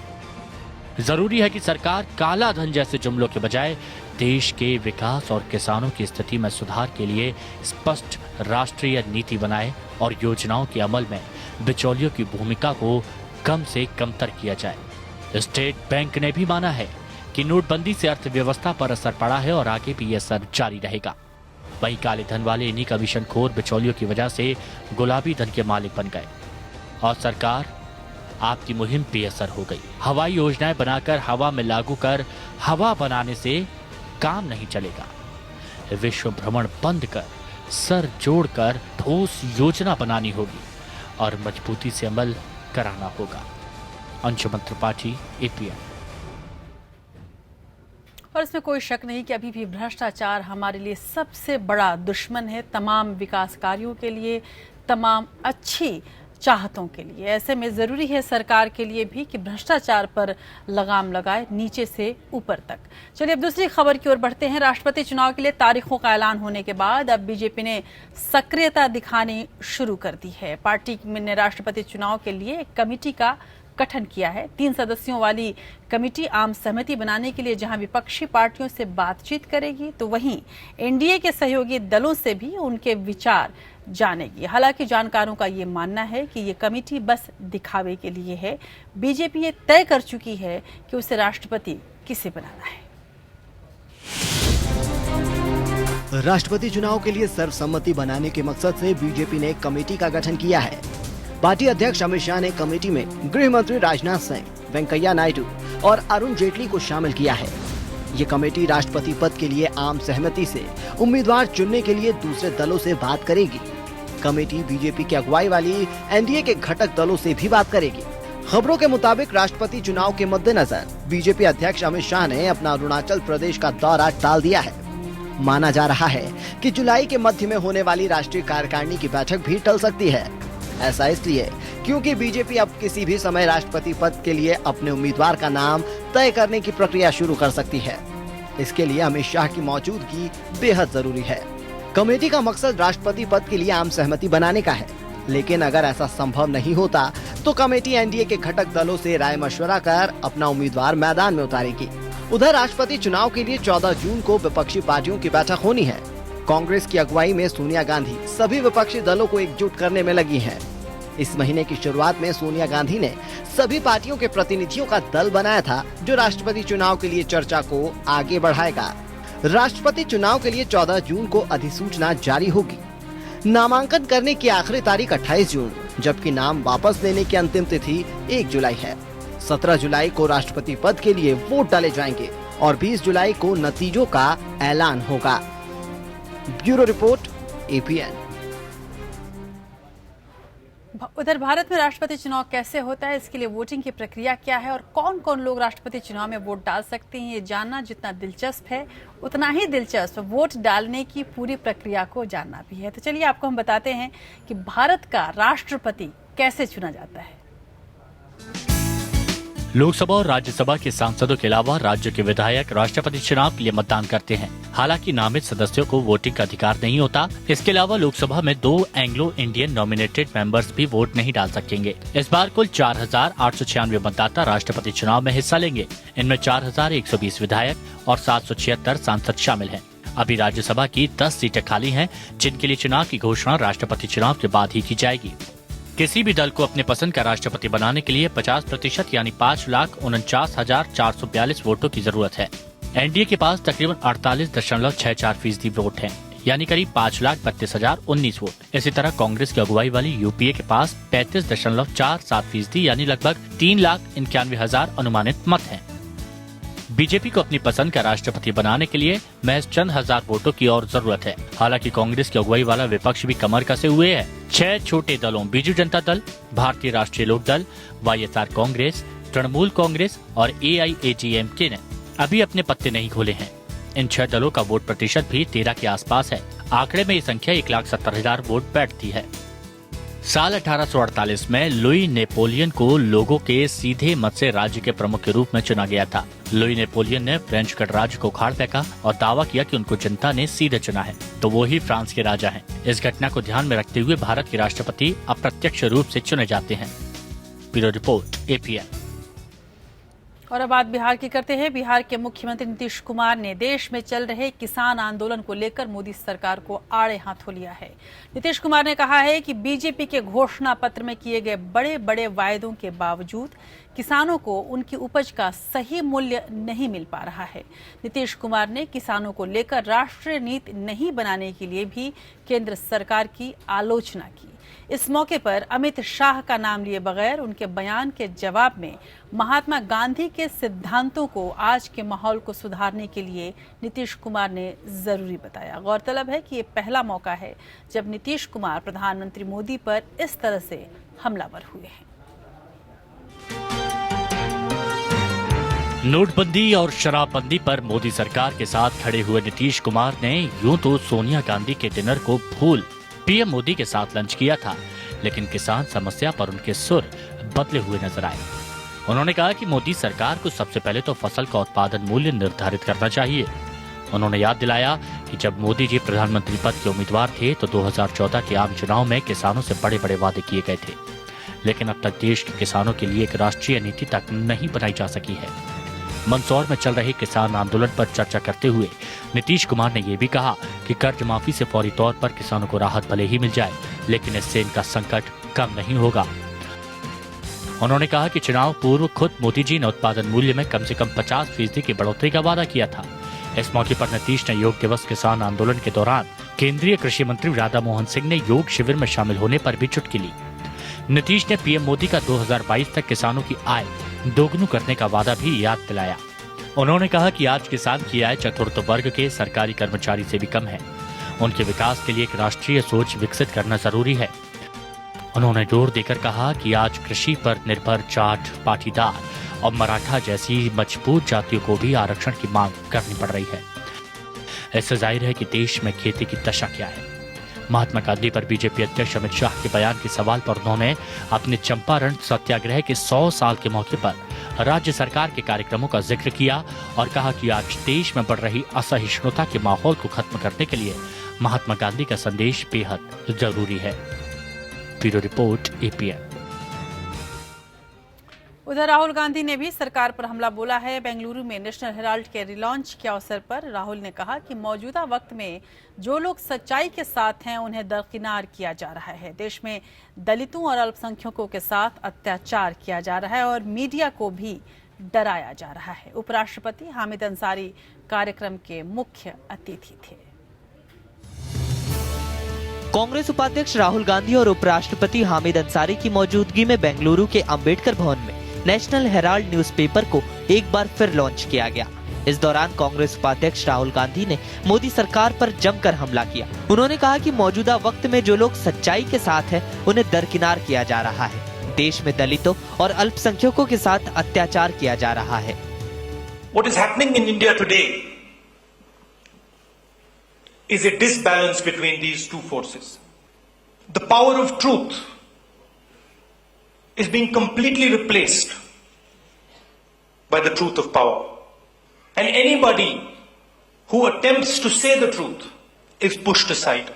Speaker 7: जरूरी है कि सरकार काला धन जैसे जुमलों के बजाय देश के विकास और किसानों की स्थिति में सुधार के लिए स्पष्ट राष्ट्रीय नीति बनाए और योजनाओं के अमल में बिचौलियों की भूमिका को कम से कमतर किया जाए। स्टेट बैंक ने भी माना है कि नोटबंदी से अर्थव्यवस्था पर असर पड़ा है और आगे भी यह असर जारी रहेगा। वहीं काले धन वाले इन्हीं कमीशनखोर बिचौलियों की वजह से गुलाबी धन के मालिक बन गए और सरकार आपकी मुहिम बेअसर हो गई। हवाई योजनाएं बनाकर हवा में लागू कर हवा बनाने से काम नहीं चलेगा। विश्व भ्रमण बंद कर सर जोड़कर ठोस योजना बनानी होगी और मजबूती से अमल कराना होगा। अंशुमन त्रिपाठी, एपीएन।
Speaker 1: और इसमें कोई शक नहीं कि अभी भी भ्रष्टाचार हमारे लिए सबसे बड़ा दुश्मन है, तमाम विकास कार्यों के लिए, तमाम अच्छी चाहतों के लिए। ऐसे में ज़रूरी है सरकार के लिए भी कि भ्रष्टाचार पर लगाम लगाए, नीचे से ऊपर तक। चलिए अब दूसरी खबर की ओर बढ़ते हैं। राष्ट्रपति चुनाव के लिए तारीखों का ऐलान होने के बाद अब बीजेपी ने सक्रियता दिखानी शुरू कर दी है। पार्टी ने राष्ट्रपति चुनाव के लिए एक कमेटी का गठन किया है। 3 सदस्यों वाली कमेटी आम सहमति बनाने के लिए जहां विपक्षी पार्टियों से बातचीत करेगी, तो वहीं एनडीए के सहयोगी दलों से भी उनके विचार जानेगी। हालांकि जानकारों का ये मानना है कि ये कमेटी बस दिखावे के लिए है। बीजेपी ये तय कर चुकी है कि उसे राष्ट्रपति किसे बनाना है।
Speaker 9: राष्ट्रपति चुनाव के लिए सर्वसम्मति बनाने के मकसद से बीजेपी ने एक कमेटी का गठन किया है। पार्टी अध्यक्ष अमित शाह ने कमेटी में गृह मंत्री राजनाथ सिंह, वेंकैया नायडू और अरुण जेटली को शामिल किया है। ये कमेटी राष्ट्रपति पद के लिए आम सहमति से उम्मीदवार चुनने के लिए दूसरे दलों से बात करेगी। कमेटी बीजेपी की अगुवाई वाली एनडीए के घटक दलों से भी बात करेगी। खबरों के मुताबिक राष्ट्रपति चुनाव के मद्देनजर बीजेपी अध्यक्ष अमित शाह ने अपना अरुणाचल प्रदेश का दौरा टाल दिया है। माना जा रहा है कि जुलाई के मध्य में होने वाली राष्ट्रीय कार्यकारिणी की बैठक भी टल सकती है। ऐसा इसलिए क्योंकि बीजेपी अब किसी भी समय राष्ट्रपति पद के लिए अपने उम्मीदवार का नाम तय करने की प्रक्रिया शुरू कर सकती है। इसके लिए अमित शाह की मौजूदगी बेहद जरूरी है। कमेटी का मकसद राष्ट्रपति पद के लिए आम सहमति बनाने का है, लेकिन अगर ऐसा संभव नहीं होता तो कमेटी एनडीए के घटक दलों से राय मशवरा कर अपना उम्मीदवार मैदान में उतारेगी। उधर राष्ट्रपति चुनाव के लिए 14 जून को विपक्षी पार्टियों की बैठक होनी है। कांग्रेस की अगुवाई में सोनिया गांधी सभी विपक्षी दलों को एकजुट करने में लगी हैं। इस महीने की शुरुआत में सोनिया गांधी ने सभी पार्टियों के प्रतिनिधियों का दल बनाया था, जो राष्ट्रपति चुनाव के लिए चर्चा को आगे बढ़ाएगा। राष्ट्रपति चुनाव के लिए 14 जून को अधिसूचना जारी होगी। नामांकन करने की आखिरी तारीख 28 जून, जबकि नाम वापस लेने की अंतिम तिथि 1 जुलाई है। 17 जुलाई को राष्ट्रपति पद के लिए वोट डाले जाएंगे और 20 जुलाई को नतीजों का ऐलान होगा। Bureau report, APN.
Speaker 1: उधर भारत में राष्ट्रपति चुनाव कैसे होता है, इसके लिए वोटिंग की प्रक्रिया क्या है और कौन कौन लोग राष्ट्रपति चुनाव में वोट डाल सकते हैं, ये जानना जितना दिलचस्प है उतना ही दिलचस्प वोट डालने की पूरी प्रक्रिया को जानना भी है। तो चलिए आपको हम बताते हैं कि भारत का राष्ट्रपति कैसे चुना जाता है।
Speaker 7: लोकसभा और राज्यसभा के सांसदों के अलावा राज्य के विधायक राष्ट्रपति चुनाव के लिए मतदान करते हैं। हालांकि नामित सदस्यों को वोटिंग का अधिकार नहीं होता। इसके अलावा लोकसभा में 2 एंग्लो इंडियन नॉमिनेटेड मेंबर्स भी वोट नहीं डाल सकेंगे। इस बार कुल 4,896 मतदाता राष्ट्रपति चुनाव में हिस्सा लेंगे। इनमें 4,120 विधायक और 776 सांसद शामिल हैं। अभी राज्यसभा की 10 सीटें खाली हैं, जिनके लिए चुनाव की घोषणा राष्ट्रपति चुनाव के बाद ही की जाएगी। किसी भी दल को अपने पसंद का राष्ट्रपति बनाने के लिए 50% यानी 5,49,442 वोटों की जरूरत है। एनडीए के पास तकरीबन 48.64% वोट हैं, यानी करीब 5,32,019 वोट। इसी तरह कांग्रेस की अगुवाई वाली यूपीए के पास 35.47% यानी लगभग 3,91,000 अनुमानित मत हैं। बीजेपी को अपनी पसंद का राष्ट्रपति बनाने के लिए महज चंद हजार वोटों की और जरूरत है। हालांकि कांग्रेस की अगुवाई वाला विपक्ष भी कमर कसे हुए है। 6 छोटे दलों बीजू जनता दल, भारतीय राष्ट्रीय लोक दल, वाईएसआर कांग्रेस, तृणमूल कांग्रेस और AIADMK ने अभी अपने पत्ते नहीं खोले हैं। इन 6 दलों का वोट प्रतिशत भी 13 के आसपास है। आंकड़े में ये संख्या 1,70,000 वोट बैठती है। साल 1848 में लुई नेपोलियन को लोगों के सीधे मत से राज्य के प्रमुख के रूप में चुना गया था। लुई नेपोलियन ने फ्रेंच गणराज्य को उखाड़ फेंका और दावा किया कि उनको जनता ने सीधे चुना है, तो वो ही फ्रांस के राजा हैं। इस घटना को ध्यान में रखते हुए भारत के राष्ट्रपति अप्रत्यक्ष रूप से चुने जाते हैं। Bureau report, APN।
Speaker 1: और अब बात बिहार की करते हैं। बिहार के मुख्यमंत्री नीतीश कुमार ने देश में चल रहे किसान आंदोलन को लेकर मोदी सरकार को आड़े हाथों लिया है। नीतीश कुमार ने कहा है कि बीजेपी के घोषणा पत्र में किए गए बड़े बड़े वायदों के बावजूद किसानों को उनकी उपज का सही मूल्य नहीं मिल पा रहा है। नीतीश कुमार ने किसानों को लेकर राष्ट्रीय नीति नहीं बनाने के लिए भी केंद्र सरकार की आलोचना की। इस मौके पर अमित शाह का नाम लिए बगैर उनके बयान के जवाब में महात्मा गांधी के सिद्धांतों को आज के माहौल को सुधारने के लिए नीतीश कुमार ने जरूरी बताया। गौरतलब है कि ये पहला मौका है जब नीतीश कुमार प्रधानमंत्री मोदी पर इस तरह से हमलावर हुए हैं।
Speaker 7: नोटबंदी और शराबबंदी पर मोदी सरकार के साथ खड़े हुए नीतीश कुमार ने यूं तो सोनिया गांधी के डिनर को भूल पीएम मोदी के साथ लंच किया था, लेकिन किसान समस्या पर उनके सुर बदले हुए नजर आए। उन्होंने कहा कि मोदी सरकार को सबसे पहले तो फसल का उत्पादन मूल्य निर्धारित करना चाहिए। उन्होंने याद दिलाया कि जब मोदी जी प्रधानमंत्री पद के उम्मीदवार थे तो 2014 के आम चुनाव में किसानों से बड़े बड़े वादे किए गए थे, लेकिन अब तक देश के किसानों के लिए एक राष्ट्रीय नीति तक नहीं बनाई जा सकी है। मंदसौर में चल रहे किसान आंदोलन पर चर्चा करते हुए नीतीश कुमार ने यह भी कहा कि कर्ज माफी से फौरी तौर पर किसानों को राहत भले ही मिल जाए, लेकिन इससे इनका संकट कम नहीं होगा। उन्होंने कहा कि चुनाव पूर्व खुद मोदी जी ने उत्पादन मूल्य में कम से कम 50% की बढ़ोतरी का वादा किया था। इस मौके पर नीतीश ने योग दिवस किसान आंदोलन के दौरान केंद्रीय कृषि मंत्री राधा मोहन सिंह ने योग शिविर में शामिल होने पर भी चुटकी ली। नीतीश ने पीएम मोदी का 2022 तक किसानों की आय दोगुनी करने का वादा भी याद दिलाया। उन्होंने कहा कि आज किसान की आय चतुर्थ वर्ग के सरकारी कर्मचारी से भी कम है। उनके विकास के लिए एक राष्ट्रीय सोच विकसित करना जरूरी है। उन्होंने जोर देकर कहा कि आज कृषि पर निर्भर जाट, पाटीदार और मराठा जैसी मजबूत जातियों को भी आरक्षण की मांग करनी पड़ रही है। इससे जाहिर है कि देश में खेती की दशा क्या है। महात्मा गांधी पर बीजेपी अध्यक्ष अमित शाह के बयान के सवाल पर उन्होंने अपने चंपारण सत्याग्रह के 100 साल के मौके पर राज्य सरकार के कार्यक्रमों का जिक्र किया और कहा कि आज देश में बढ़ रही असहिष्णुता के माहौल को खत्म करने के लिए महात्मा गांधी का संदेश बेहद जरूरी है। Bureau report, APN.
Speaker 1: उधर राहुल गांधी ने भी सरकार पर हमला बोला है। बेंगलुरु में नेशनल हेराल्ड के रिलॉन्च के अवसर पर राहुल ने कहा कि मौजूदा वक्त में जो लोग सच्चाई के साथ हैं उन्हें दरकिनार किया जा रहा है। देश में दलितों और अल्पसंख्यकों के साथ अत्याचार किया जा रहा है और मीडिया को भी डराया जा रहा है। उपराष्ट्रपति हामिद अंसारी कार्यक्रम के मुख्य अतिथि थे।
Speaker 2: कांग्रेस उपाध्यक्ष राहुल गांधी और उपराष्ट्रपति हामिद अंसारी की मौजूदगी में बेंगलुरु के अंबेडकर भवन में नेशनल हेराल्ड न्यूज़पेपर को एक बार फिर लॉन्च किया गया। इस दौरान कांग्रेस उपाध्यक्ष राहुल गांधी ने मोदी सरकार पर जमकर हमला किया। उन्होंने कहा कि मौजूदा वक्त में जो लोग सच्चाई के साथ हैं, उन्हें दरकिनार किया जा रहा है। देश में दलितों और अल्पसंख्यकों के साथ अत्याचार किया जा रहा है।
Speaker 10: What is happening in India today is a disbalance between these two forces. The power of truth is being completely replaced by the truth of power. And anybody who attempts to say the truth is pushed aside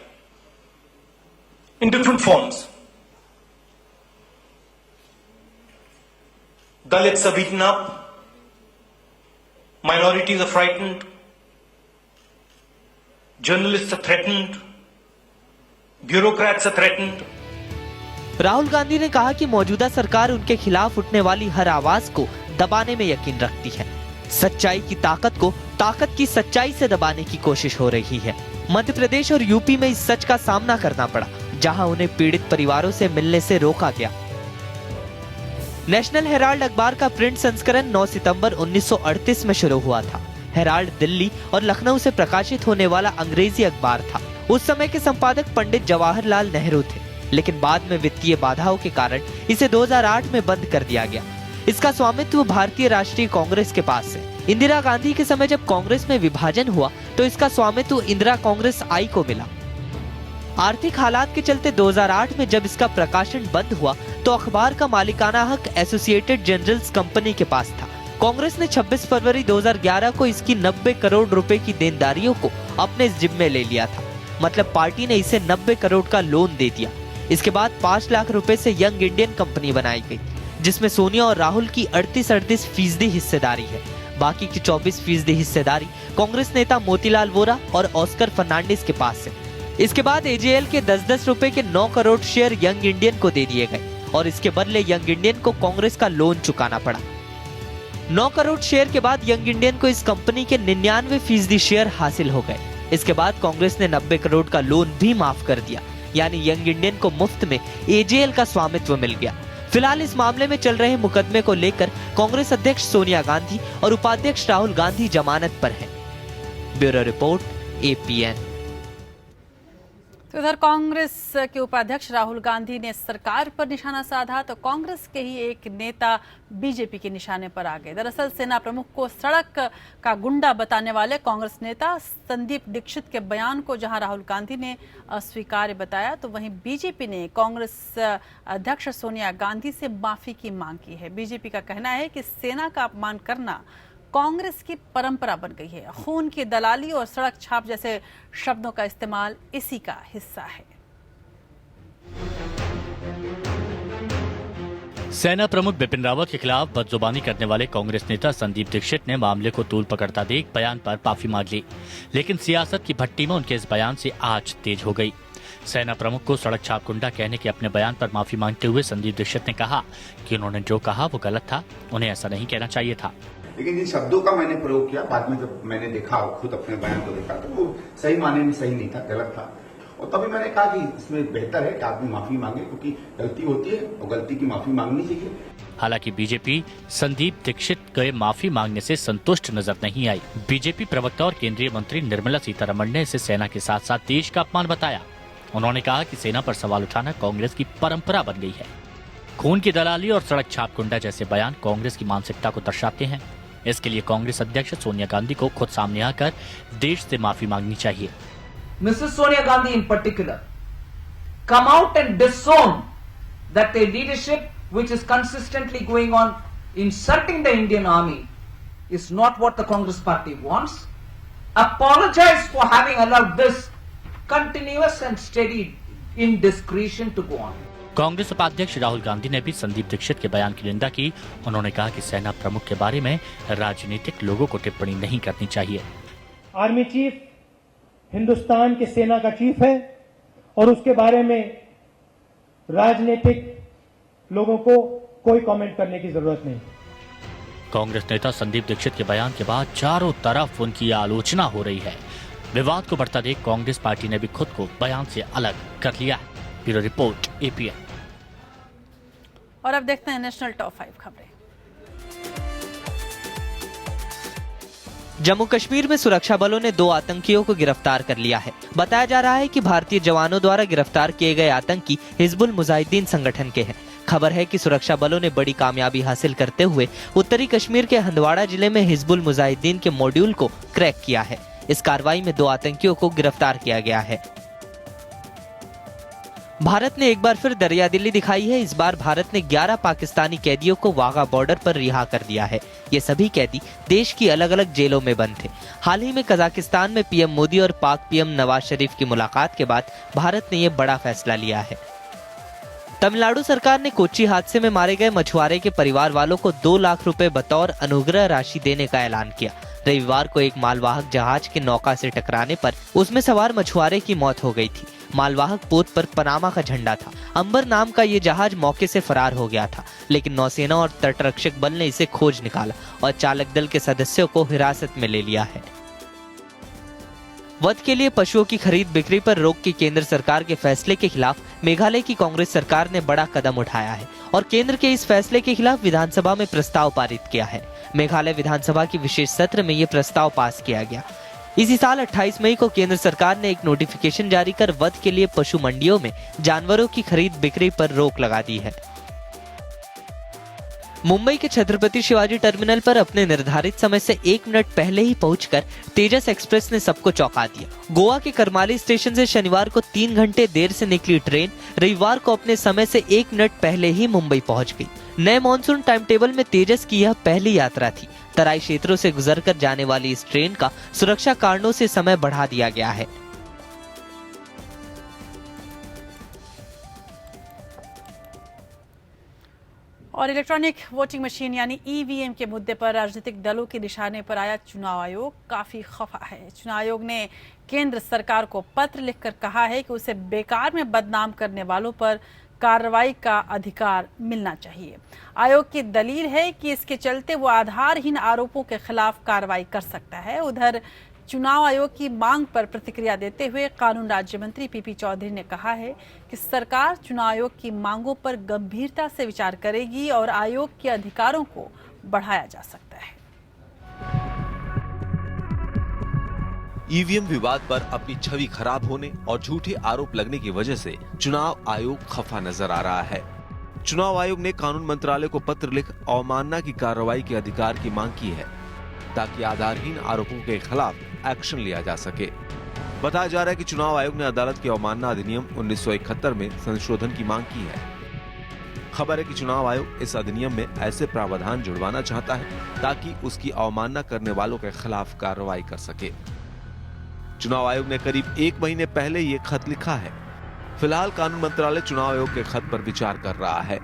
Speaker 10: in different forms. Dalits are beaten up, minorities are frightened, journalists are threatened, bureaucrats are threatened.
Speaker 2: Rahul Gandhi ने कहा कि मौजूदा सरकार उनके खिलाफ उठने वाली हर आवाज को दबाने में यकीन रखती है। सच्चाई की ताकत को ताकत की सच्चाई से दबाने की कोशिश हो रही है। मध्य प्रदेश और यूपी में इस सच का सामना करना पड़ा, जहां उन्हें पीड़ित परिवारों से मिलने से रोका गया। नेशनल हेराल्ड अखबार का प्रिंट संस्करण 9 सितंबर 1938 में शुरू हुआ था। हेराल्ड दिल्ली और लखनऊ से प्रकाशित होने वाला अंग्रेजी अखबार था। उस समय के संपादक पंडित जवाहरलाल नेहरू थे, लेकिन बाद में वित्तीय बाधाओं के कारण इसे 2008 में बंद कर दिया गया। इसका स्वामित्व भारतीय राष्ट्रीय कांग्रेस के पास है। इंदिरा गांधी के समय जब कांग्रेस में विभाजन हुआ तो इसका स्वामित्व इंदिरा कांग्रेस आई को मिला। आर्थिक हालात के चलते 2008 में जब इसका प्रकाशन बंद हुआ तो अखबार का मालिकाना हक एसोसिएटेड जर्नल्स कंपनी के पास था। कांग्रेस ने 26 फरवरी 2011 को इसकी 90 करोड़ रुपए की देनदारियों को अपने जिम्मे ले लिया था। मतलब पार्टी ने इसे 90 करोड़ का लोन दे दिया। इसके बाद 5 लाख रुपए से यंग इंडियन कंपनी बनाई गई, जिसमें सोनिया और राहुल की 38% हिस्सेदारी है। बाकी की 24% हिस्सेदारी कांग्रेस नेता मोतीलाल वोरा और ऑस्कर फर्नांडिस के पास है। इसके बाद एजेएल के 10-10 रुपए के 9 करोड़ शेयर यंग इंडियन को दे दिए गए और इसके बदले यंग इंडियन को कांग्रेस का लोन चुकाना पड़ा। 9 करोड़ शेयर के बाद यंग इंडियन को इस कंपनी के 99% शेयर हासिल हो गए। इसके बाद कांग्रेस ने 90 करोड़ का लोन भी माफ कर दिया, यानी यंग इंडियन को मुफ्त में एजेएल का स्वामित्व मिल गया। फिलहाल इस मामले में चल रहे मुकदमे को लेकर कांग्रेस अध्यक्ष सोनिया गांधी और उपाध्यक्ष राहुल गांधी जमानत पर हैं। Bureau report, APN.
Speaker 1: तो इधर कांग्रेस के उपाध्यक्ष राहुल गांधी ने सरकार पर निशाना साधा तो कांग्रेस के ही एक नेता बीजेपी के निशाने पर आ गए। दरअसल सेना प्रमुख को सड़क का गुंडा बताने वाले कांग्रेस नेता संदीप दीक्षित के बयान को जहां राहुल गांधी ने अस्वीकार्य बताया तो वहीं बीजेपी ने कांग्रेस अध्यक्ष सोनिया गांधी से माफी की मांग की है। बीजेपी का कहना है कि सेना का अपमान करना कांग्रेस की परंपरा बन गई है। खून की दलाली और सड़क छाप जैसे शब्दों का इस्तेमाल इसी का हिस्सा है।
Speaker 7: सेना प्रमुख बिपिन रावत के खिलाफ बदजुबानी करने वाले कांग्रेस नेता संदीप दीक्षित ने मामले को तूल पकड़ता देख बयान पर माफी मांग ली, लेकिन सियासत की भट्टी में उनके इस बयान से आंच तेज हो गई। सेना प्रमुख को सड़क छाप गुंडा कहने के अपने बयान पर माफी मांगते हुए संदीप दीक्षित ने कहा कि उन्होंने जो कहा वो गलत था, उन्हें ऐसा नहीं कहना चाहिए था।
Speaker 11: लेकिन जिन शब्दों का मैंने प्रयोग किया बाद में जब मैंने देखा खुद अपने बयान को देखा तो वो सही माने में सही नहीं था, गलत था। और तभी मैंने कहा कि इसमें बेहतर है कि आदमी माफी मांगे, क्योंकि गलती होती है और गलती की माफी मांगनी चाहिए।
Speaker 7: हालांकि बीजेपी संदीप दीक्षित के माफी मांगने से संतुष्ट नजर नहीं आई। बीजेपी प्रवक्ता और केंद्रीय मंत्री निर्मला सीतारमण ने इसे सेना के साथ साथ देश का अपमान बताया। उन्होंने कहा कि सेना पर सवाल उठाना कांग्रेस की परंपरा बन गई है। खून की दलाली और सड़क छाप गुंडा जैसे बयान कांग्रेस की मानसिकता को दर्शाते हैं। इसके लिए कांग्रेस अध्यक्ष सोनिया गांधी को खुद सामने आकर देश से माफी मांगनी चाहिए।
Speaker 12: Mrs. Sonia Gandhi in particular, come out and disown that a leadership which is consistently going on insulting the Indian army is not what the Congress party wants. Apologize for having allowed this continuous and steady indiscretion to go on.
Speaker 7: Congress उपाध्यक्ष राहुल गांधी ने भी संदीप दीक्षित के बयान की निंदा की। उन्होंने कहा कि सेना प्रमुख के बारे में राजनीतिक लोगों को टिप्पणी नहीं करनी चाहिए।
Speaker 13: आर्मी चीफ हिंदुस्तान के सेना का चीफ है और उसके बारे में राजनीतिक लोगों को कोई कमेंट करने की जरूरत नहीं।
Speaker 7: कांग्रेस नेता संदीप दीक्षित के बयान के बाद चारों तरफ उनकी आलोचना हो रही है। विवाद को बढ़ता देख कांग्रेस पार्टी ने भी खुद को बयान से अलग कर लिया है। Bureau report APN.
Speaker 1: और अब देखते हैं नेशनल टॉप 5 खबरें।
Speaker 2: जम्मू कश्मीर में सुरक्षा बलों ने 2 आतंकियों को गिरफ्तार कर लिया है। बताया जा रहा है कि भारतीय जवानों द्वारा गिरफ्तार किए गए आतंकी हिजबुल मुजाहिदीन संगठन के हैं। खबर है कि सुरक्षा बलों ने बड़ी कामयाबी हासिल करते हुए उत्तरी कश्मीर के हंदवाड़ा जिले में हिजबुल मुजाहिदीन के मॉड्यूल को क्रैक किया है। इस कार्रवाई में 2 आतंकियों को गिरफ्तार किया गया है। भारत ने एक बार फिर दरियादिली दिखाई है। इस बार भारत ने 11 पाकिस्तानी कैदियों को वाघा बॉर्डर पर रिहा कर दिया है। ये सभी कैदी देश की अलग अलग जेलों में बंद थे। हाल ही में कजाकिस्तान में पीएम मोदी और पाक पीएम नवाज शरीफ की मुलाकात के बाद भारत ने यह बड़ा फैसला लिया है। तमिलनाडु सरकार ने कोच्चि हादसे में मारे गए मछुआरे के परिवार वालों को 2 लाख रुपए बतौर अनुग्रह राशि देने का ऐलान किया। रविवार को एक मालवाहक जहाज के नौका से टकराने पर उसमें सवार मछुआरे की मौत हो गई थी। मालवाहक पोत पर पनामा का झंडा था। अंबर नाम का ये जहाज मौके से फरार हो गया था, लेकिन नौसेना और तटरक्षक बल ने इसे खोज निकाला और चालक दल के सदस्यों को हिरासत में ले लिया है। वध के लिए पशुओं की खरीद बिक्री पर रोक के केंद्र सरकार के फैसले के खिलाफ मेघालय की कांग्रेस सरकार ने बड़ा कदम उठाया है और केंद्र के इस फैसले के खिलाफ विधानसभा में प्रस्ताव पारित किया है। मेघालय विधानसभा की विशेष सत्र में ये प्रस्ताव पास किया गया। इसी साल 28 मई को केंद्र सरकार ने एक नोटिफिकेशन जारी कर वध के लिए पशु मंडियों में जानवरों की खरीद बिक्री पर रोक लगा दी है। मुंबई के छत्रपति शिवाजी टर्मिनल पर अपने निर्धारित समय से 1 मिनट पहले ही पहुंचकर तेजस एक्सप्रेस ने सबको चौंका दिया। गोवा के करमाली स्टेशन से शनिवार को 3 घंटे देर से निकली ट्रेन रविवार को अपने समय से 1 मिनट पहले ही मुंबई पहुंच गई। नए मॉनसून टाइम टेबल में तेजस की यह पहली यात्रा थी। तराई क्षेत्रों से गुजरकर जाने वाली इस ट्रेन का सुरक्षा कारणों से समय बढ़ा दिया गया है।
Speaker 1: और इलेक्ट्रॉनिक वोटिंग मशीन यानी ईवीएम के मुद्दे पर राजनीतिक दलों के निशाने पर आया चुनाव आयोग काफी खफा है। चुनाव आयोग ने केंद्र सरकार को पत्र लिखकर कहा है कि उसे बेकार में बदनाम करने वालों पर कार्रवाई का अधिकार मिलना चाहिए। आयोग की दलील है कि इसके चलते वो आधारहीन आरोपों के खिलाफ कार्रवाई कर सकता है। उधर चुनाव आयोग की मांग पर प्रतिक्रिया देते हुए कानून राज्य मंत्री पीपी चौधरी ने कहा है कि सरकार चुनाव आयोग की मांगों पर गंभीरता से विचार करेगी और आयोग के अधिकारों को बढ़ाया जा सकता है।
Speaker 14: ईवीएम विवाद पर अपनी छवि खराब होने और झूठे आरोप लगने की वजह से चुनाव आयोग खफा नजर आ रहा है। चुनाव आयोग ने कानून मंत्रालय को पत्र लिख अवमानना की कार्रवाई के अधिकार की मांग की है ताकि आधारहीन आरोपों के खिलाफ एक्शन लिया जा सके। बताया जा रहा है कि चुनाव आयोग ने अदालत के अवमानना अधिनियम 1971 में संशोधन की मांग की है। खबर है कि चुनाव आयोग इस अधिनियम में ऐसे प्रावधान जुड़वाना चाहता है ताकि उसकी अवमानना करने वालों के खिलाफ कार्रवाई कर सके। चुनाव आयोग ने करीब 1 महीने पहले ये खत लिखा है। फिलहाल कानून मंत्रालय चुनाव आयोग के खत पर विचार कर रहा है।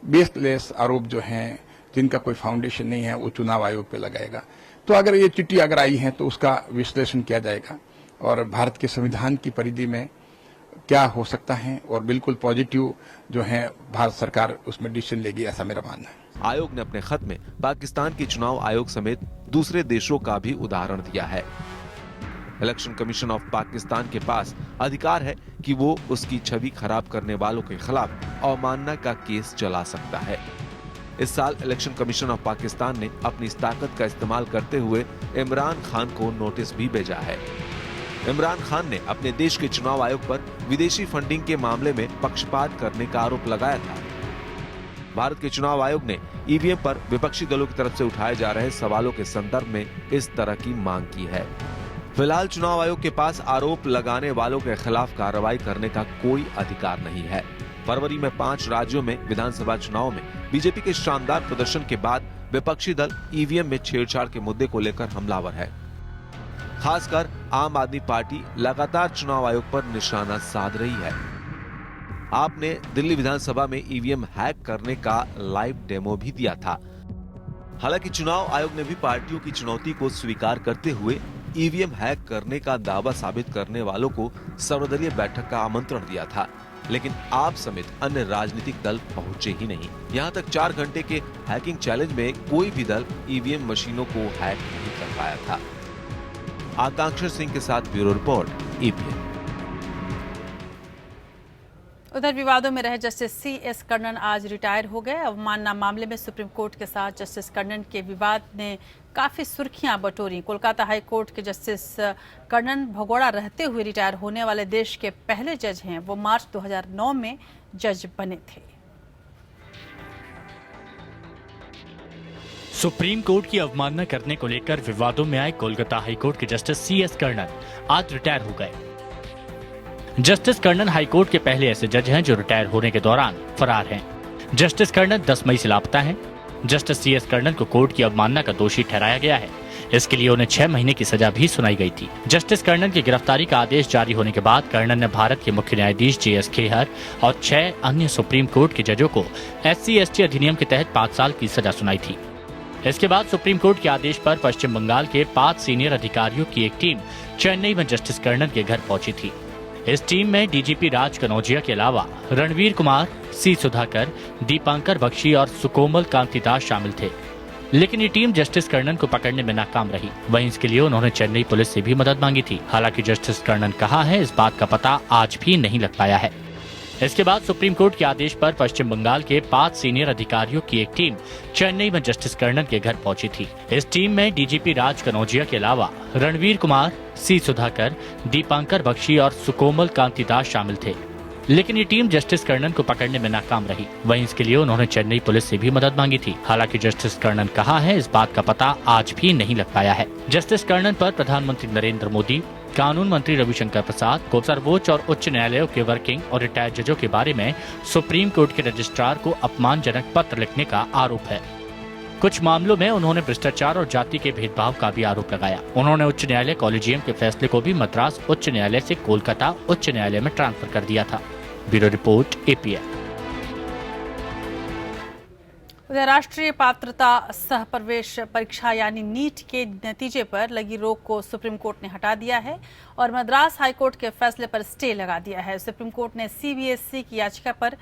Speaker 15: बेसलेस आरोप जो हैं, जिनका कोई फाउंडेशन नहीं है, वो चुनाव आयोग पे लगाएगा। तो अगर ये चिट्ठी अगर आई है तो उसका विश्लेषण किया जाएगा और भारत के संविधान की परिधि में क्या हो सकता है और बिल्कुल पॉजिटिव जो है भारत सरकार उसमें डिसीजन लेगी, ऐसा मेरा मानना है।
Speaker 14: आयोग ने अपने खत में पाकिस्तान के चुनाव आयोग समेत दूसरे देशों का भी उदाहरण दिया है। इलेक्शन कमीशन ऑफ पाकिस्तान के पास अधिकार है कि वो उसकी छवि खराब करने वालों के खिलाफ अवमानना का केस चला सकता है। इस साल इलेक्शन कमीशन ऑफ पाकिस्तान ने अपनी इस ताकत का इस्तेमाल करते हुए इमरान खान को नोटिस भी भेजा है। इमरान खान ने अपने देश के चुनाव आयोग पर विदेशी फंडिंग के मामले में पक्षपात करने का आरोप लगाया था। भारत के चुनाव आयोग ने ईवीएम पर विपक्षी दलों की तरफ से उठाए जा रहे सवालों के संदर्भ में इस तरह की मांग की है। फिलहाल चुनाव आयोग के पास आरोप लगाने वालों के खिलाफ कार्रवाई करने का कोई अधिकार नहीं है। फरवरी में 5 राज्यों में विधानसभा चुनाव में बीजेपी के शानदार प्रदर्शन के बाद विपक्षी दल ईवीएम में छेड़छाड़ के मुद्दे को लेकर हमलावर है। खासकर आम आदमी पार्टी लगातार चुनाव आयोग पर निशाना साध रही है। आपने दिल्ली विधानसभा में ईवीएम हैक करने का लाइव डेमो भी दिया था। हालांकि चुनाव आयोग ने भी पार्टियों की चुनौती को स्वीकार करते हुए ईवीएम हैक करने का दावा साबित करने वालों को सर्वदलीय बैठक का आमंत्रण दिया था, लेकिन आप समेत अन्य राजनीतिक दल पहुंचे ही नहीं। यहां तक 4 घंटे के हैकिंग चैलेंज में कोई भी दल ईवीएम मशीनों को हैक नहीं कर पाया था। आकांक्षा सिंह के साथ ब्यूरो रिपोर्ट, ईपीएन।
Speaker 1: उधर विवादों में रहे जस्टिस CS कर्णन आज रिटायर हो गए। अवमानना मामले में सुप्रीम कोर्ट के साथ जस्टिस कर्णन के विवाद ने काफी सुर्खियां बटोरी। कोलकाता हाई कोर्ट के जस्टिस कर्णन भगोड़ा रहते हुए रिटायर होने वाले देश के पहले जज हैं। वो मार्च 2009 में जज बने थे।
Speaker 7: सुप्रीम कोर्ट की अवमानना करने को लेकर विवादों में आए कोलकाता हाई कोर्ट के जस्टिस CS कर्णन आज रिटायर हो गए। जस्टिस कर्णन हाईकोर्ट के पहले ऐसे जज हैं जो रिटायर होने के दौरान फरार हैं। जस्टिस कर्णन 10 मई से लापता हैं। जस्टिस CS कर्णन को कोर्ट की अवमानना का दोषी ठहराया गया है। इसके लिए उन्हें 6 महीने की सजा भी सुनाई गई थी। जस्टिस कर्णन की गिरफ्तारी का आदेश जारी होने के बाद कर्णन ने भारत के मुख्य न्यायाधीश JS खेहर और 6 अन्य सुप्रीम कोर्ट के जजों को SC/ST अधिनियम के तहत 5 साल की सजा सुनाई थी। इसके बाद सुप्रीम कोर्ट के आदेश पर पश्चिम बंगाल के 5 सीनियर अधिकारियों की एक टीम चेन्नई में जस्टिस कर्णन के घर पहुंची थी। इस टीम में DGP राज कनौजिया के अलावा रणवीर कुमार, C सुधाकर, दीपांकर बख्शी और सुकोमल कांति दास शामिल थे। लेकिन ये टीम जस्टिस कर्णन को पकड़ने में नाकाम रही। वहीं इसके लिए उन्होंने चेन्नई पुलिस से भी मदद मांगी थी। हालांकि जस्टिस कर्णन कहा है इस बात का पता आज भी नहीं लग पाया है। इसके बाद सुप्रीम कोर्ट के आदेश पर पश्चिम बंगाल के 5 सीनियर अधिकारियों की एक टीम चेन्नई में जस्टिस कर्णन के घर पहुंची थी। इस टीम में DGP राज कनौजिया के अलावा रणवीर कुमार, C सुधाकर, दीपांकर बख्शी और सुकोमल कांति दास शामिल थे। लेकिन ये टीम जस्टिस कर्णन को पकड़ने में नाकाम रही। वहीं इसके लिए उन्होंने चेन्नई पुलिस से भी मदद मांगी थी। हालांकि जस्टिस कर्णन कहा है इस बात का पता आज भी नहीं लग पाया है। जस्टिस कर्णन पर प्रधानमंत्री नरेंद्र मोदी, कानून मंत्री रविशंकर प्रसाद को सर्वोच्च और उच्च न्यायालयों के वर्किंग और रिटायर्ड जजों के बारे में सुप्रीम कोर्ट के रजिस्ट्रार को अपमानजनक पत्र लिखने का आरोप है। कुछ मामलों में उन्होंने भ्रष्टाचार और जाति के भेदभाव का भी आरोप लगाया। उन्होंने उच्च न्यायालय कॉलेजियम के फैसले को भी मद्रास उच्च न्यायालय से कोलकाता उच्च न्यायालय में ट्रांसफर कर दिया था। Bureau report, APN।
Speaker 1: उधर राष्ट्रीय पात्रता सह प्रवेश परीक्षा यानी नीट के नतीजे पर लगी रोक को सुप्रीम कोर्ट ने हटा दिया है और मद्रास हाईकोर्ट के फैसले पर स्टे लगा दिया है। सुप्रीम कोर्ट ने CBSE की याचिका पर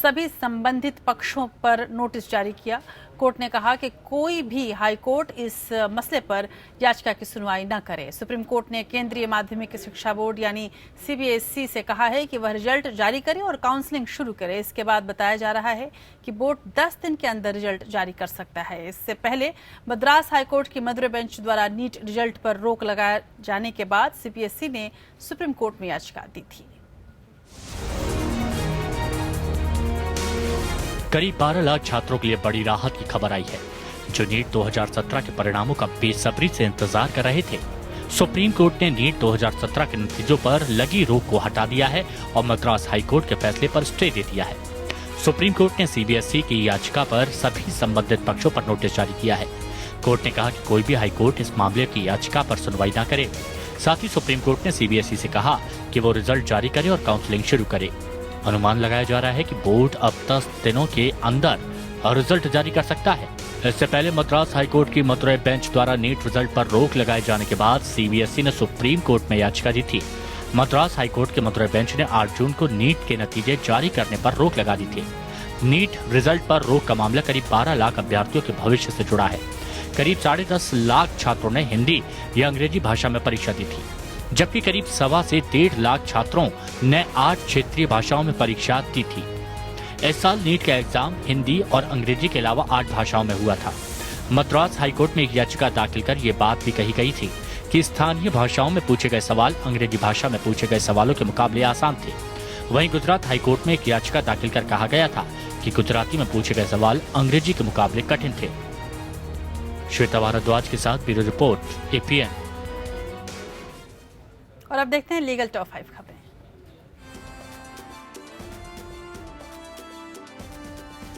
Speaker 1: सभी संबंधित पक्षों पर नोटिस जारी किया। कोर्ट ने कहा कि कोई भी हाई कोर्ट इस मसले पर याचिका की सुनवाई न करे। सुप्रीम कोर्ट ने केंद्रीय माध्यमिक शिक्षा बोर्ड यानी CBSE से कहा है कि वह रिजल्ट जारी करे और काउंसलिंग शुरू करे। इसके बाद बताया जा रहा है कि बोर्ड 10 दिन के अंदर रिजल्ट जारी कर सकता है। इससे पहले मद्रास हाईकोर्ट की मदुरै बेंच द्वारा नीट रिजल्ट पर रोक लगाए जाने के बाद CBSE ने सुप्रीम कोर्ट में याचिका दी थी।
Speaker 7: करीब 12 लाख छात्रों के लिए बड़ी राहत की खबर आई है, जो नीट 2017 के परिणामों का बेसब्री से इंतजार कर रहे थे। सुप्रीम कोर्ट ने नीट 2017 के नतीजों पर लगी रोक को हटा दिया है और मद्रास हाईकोर्ट के फैसले पर स्टे दे दिया है। सुप्रीम कोर्ट ने CBSE की याचिका पर सभी संबंधित पक्षों पर नोटिस जारी किया है। कोर्ट ने कहा कि कोई भी हाईकोर्ट इस मामले की याचिका पर सुनवाई न करे। साथ ही सुप्रीम कोर्ट ने CBSE से कहा कि वो रिजल्ट जारी करे और काउंसलिंग शुरू करे। अनुमान लगाया जा रहा है कि बोर्ड अब 10 दिनों के अंदर रिजल्ट जारी कर सकता है। इससे पहले मद्रास हाईकोर्ट की मदुरै बेंच द्वारा नीट रिजल्ट पर रोक लगाए जाने के बाद CBSE ने सुप्रीम कोर्ट में याचिका दी थी। मद्रास हाईकोर्ट के मदुरै बेंच ने 8 जून को नीट के नतीजे जारी करने पर रोक लगा दी थी। नीट रिजल्ट पर रोक का मामला करीब 12 लाख अभ्यर्थियों के भविष्य से जुड़ा है। करीब 10.5 लाख छात्रों ने हिंदी या अंग्रेजी भाषा में परीक्षा दी थी, जबकि करीब 1.25 से 1.5 लाख छात्रों ने 8 क्षेत्रीय भाषाओं में परीक्षा दी थी। इस साल नीट का एग्जाम हिंदी और अंग्रेजी के अलावा 8 भाषाओं में हुआ था। मद्रास हाईकोर्ट में एक याचिका दाखिल कर ये बात भी कही गई थी कि स्थानीय भाषाओं में पूछे गए सवाल अंग्रेजी भाषा में पूछे गए सवालों के मुकाबले आसान थे। वहीं गुजरात हाईकोर्ट में एक याचिका दाखिल कर कहा गया था कि गुजराती में पूछे गए सवाल अंग्रेजी के मुकाबले कठिन थे। श्वेता भारद्वाज के साथ ब्यूरो रिपोर्ट APN।
Speaker 1: और अब देखते हैं लीगल टॉप 5 खबरें।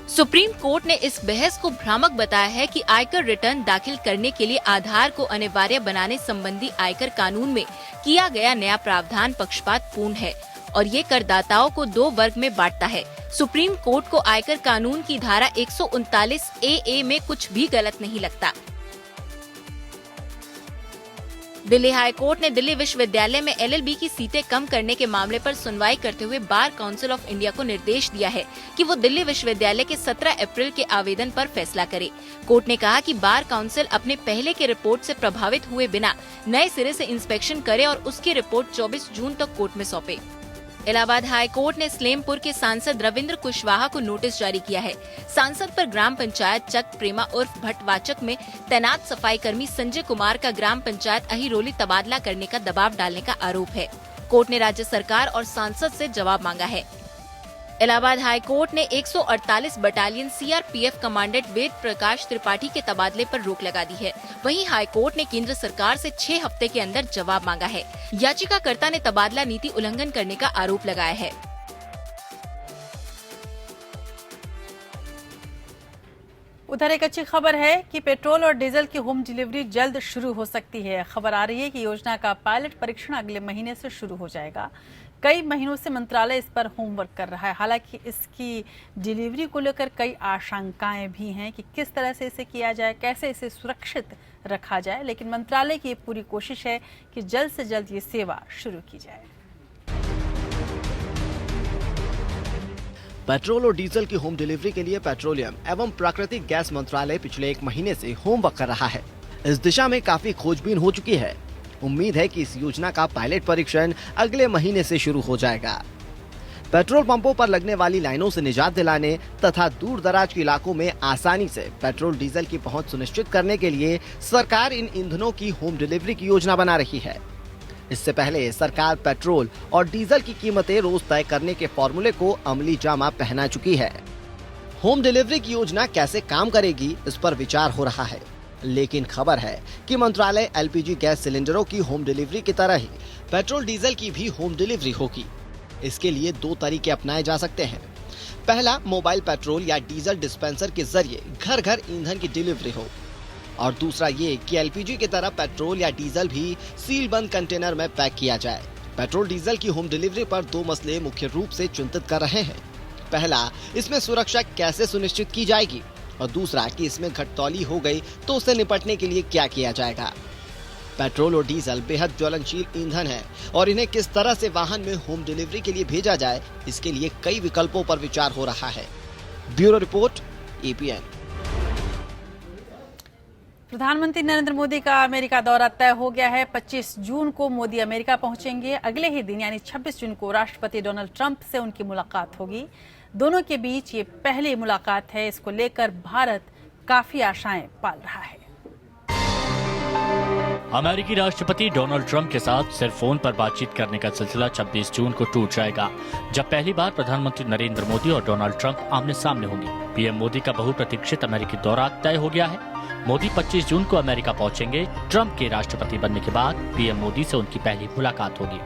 Speaker 16: सुप्रीम कोर्ट ने इस बहस को भ्रामक बताया है कि आयकर रिटर्न दाखिल करने के लिए आधार को अनिवार्य बनाने संबंधी आयकर कानून में किया गया नया प्रावधान पक्षपातपूर्ण है और ये करदाताओं को 2 वर्ग में बांटता है। सुप्रीम कोर्ट को आयकर कानून की धारा 139 AA में कुछ भी गलत नहीं लगता। दिल्ली हाई कोर्ट ने दिल्ली विश्वविद्यालय में LLB की सीटें कम करने के मामले पर सुनवाई करते हुए बार काउंसिल ऑफ इंडिया को निर्देश दिया है कि वो दिल्ली विश्वविद्यालय के 17 अप्रैल के आवेदन पर फैसला करे। कोर्ट ने कहा कि बार काउंसिल अपने पहले के रिपोर्ट से प्रभावित हुए बिना नए सिरे से इंस्पेक्शन करे और उसकी रिपोर्ट 24 जून तक कोर्ट में सौंपे। इलाहाबाद हाई कोर्ट ने सलेमपुर के सांसद रविंद्र कुशवाहा को नोटिस जारी किया है। सांसद पर ग्राम पंचायत चक प्रेमा उर्फ भट्टवाचक में तैनात सफाई कर्मी संजय कुमार का ग्राम पंचायत अहिरोली तबादला करने का दबाव डालने का आरोप है। कोर्ट ने राज्य सरकार और सांसद से जवाब मांगा है। इलाहाबाद हाई कोर्ट ने 148 battalion CRPF commandant Ved Prakash Tripathi के तबादले पर रोक लगा दी है। वहीं हाई कोर्ट ने केंद्र सरकार से 6 हफ्ते के अंदर जवाब मांगा है। याचिकाकर्ता ने तबादला नीति उल्लंघन करने का आरोप लगाया है।
Speaker 1: उधर एक अच्छी खबर है कि पेट्रोल और डीजल की होम डिलीवरी जल्द शुरू हो सकती है। खबर आ रही है कि योजना का पायलट परीक्षण अगले महीने से शुरू हो जाएगा। कई महीनों से मंत्रालय इस पर होमवर्क कर रहा है। हालांकि इसकी डिलीवरी को लेकर कई आशंकाएं भी हैं कि किस तरह से इसे किया जाए, कैसे इसे सुरक्षित रखा जाए, लेकिन मंत्रालय की पूरी कोशिश है कि जल्द से जल्द ये सेवा शुरू की जाए।
Speaker 9: पेट्रोल और डीजल की होम डिलीवरी के लिए पेट्रोलियम एवं प्राकृतिक गैस मंत्रालय पिछले 1 महीने से होमवर्क कर रहा है। इस दिशा में काफी खोजबीन हो चुकी है। उम्मीद है कि इस योजना का पायलट परीक्षण अगले महीने से शुरू हो जाएगा। पेट्रोल पंपों पर लगने वाली लाइनों से निजात दिलाने तथा दूर दराज के इलाकों में आसानी से पेट्रोल डीजल की पहुंच सुनिश्चित करने के लिए सरकार इन ईंधनों की होम डिलीवरी की योजना बना रही है। इससे पहले सरकार पेट्रोल और डीजल की कीमतें रोज तय करने के फॉर्मूले को अमली जामा पहना चुकी है। होम डिलीवरी की योजना कैसे काम करेगी, इस पर विचार हो रहा है। लेकिन खबर है कि मंत्रालय LPG गैस सिलेंडरों की होम डिलीवरी की तरह ही पेट्रोल डीजल की भी होम डिलीवरी होगी। इसके लिए 2 तरीके अपनाए जा सकते हैं। पहला, मोबाइल पेट्रोल या डीजल डिस्पेंसर के जरिए घर घर ईंधन की डिलीवरी हो, और दूसरा ये कि LPG की तरह पेट्रोल या डीजल भी सील बंद कंटेनर में पैक किया जाए। पेट्रोल डीजल की होम डिलीवरी पर 2 मसले मुख्य रूप से चिंतित कर रहे हैं। पहला, इसमें सुरक्षा कैसे सुनिश्चित की जाएगी, और दूसरा कि इसमें घटतौली हो गई तो उससे निपटने के लिए क्या किया जाएगा। पेट्रोल और डीजल बेहद ज्वलनशील ईंधन है और इन्हें किस तरह से वाहन में होम डिलीवरी के लिए भेजा जाए, इसके लिए कई विकल्पों पर विचार हो रहा है। Bureau report APN।
Speaker 1: प्रधानमंत्री नरेंद्र मोदी का अमेरिका दौरा तय हो गया है। 25 जून को मोदी अमेरिका पहुंचेंगे। अगले ही दिन यानी 26 जून को राष्ट्रपति डोनाल्ड ट्रंप से उनकी मुलाकात होगी। दोनों के बीच ये पहली मुलाकात है। इसको लेकर भारत काफी आशाएं पाल रहा है।
Speaker 7: अमेरिकी राष्ट्रपति डोनाल्ड ट्रंप के साथ सिर्फ फोन पर बातचीत करने का सिलसिला 26 जून को टूट जाएगा, जब पहली बार प्रधानमंत्री नरेंद्र मोदी और डोनाल्ड ट्रंप आमने सामने होंगे। पीएम मोदी का बहुप्रतीक्षित अमेरिकी दौरा तय हो गया है। मोदी 25 जून को अमेरिका पहुंचेंगे। ट्रंप के राष्ट्रपति बनने के बाद पीएम मोदी से उनकी पहली मुलाकात होगी।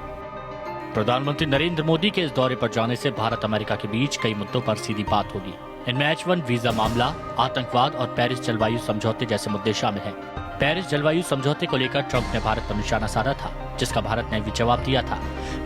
Speaker 7: प्रधानमंत्री नरेंद्र मोदी के इस दौरे पर जाने से भारत अमेरिका के बीच कई मुद्दों पर सीधी बात होगी। इनमें H-1 वीजा मामला, आतंकवाद और पेरिस जलवायु समझौते जैसे मुद्दे शामिल हैं। पेरिस जलवायु समझौते को लेकर ट्रंप ने भारत पर निशाना साधा था, जिसका भारत ने भी जवाब दिया था।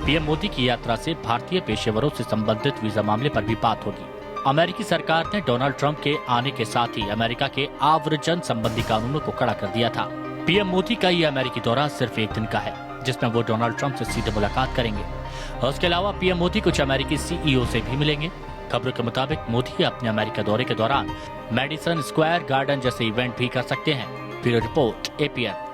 Speaker 7: पीएम मोदी की यात्रा से भारतीय पेशेवरों से संबंधित वीजा मामले पर भी बात होगी। अमेरिकी सरकार ने डोनाल्ड ट्रंप के आने के साथ ही अमेरिका के आव्रजन संबंधी कानूनों को कड़ा कर दिया था। पीएम मोदी का ये अमेरिकी दौरा सिर्फ एक दिन का है, जिसमें वो डोनाल्ड ट्रंप से सीधे मुलाकात करेंगे। उसके अलावा पीएम मोदी कुछ अमेरिकी CEO से भी मिलेंगे। खबरों के मुताबिक मोदी अपने अमेरिका दौरे के दौरान मेडिसन स्क्वायर गार्डन जैसे इवेंट भी कर सकते हैं। Bureau report, APN।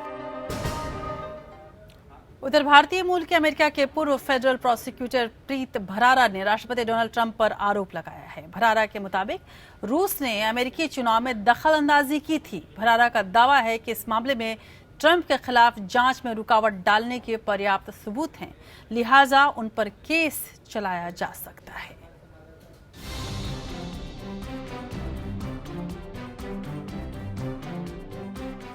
Speaker 1: उधर भारतीय मूल के अमेरिका के पूर्व फेडरल प्रोसिक्यूटर प्रीत भरारा ने राष्ट्रपति डोनाल्ड ट्रंप पर आरोप लगाया है। भरारा के मुताबिक रूस ने अमेरिकी चुनाव में दखल अंदाजी की थी। भरारा का दावा है कि इस मामले में ट्रंप के खिलाफ जांच में रुकावट डालने के पर्याप्त सबूत हैं, लिहाजा उन पर केस चलाया जा सकता है।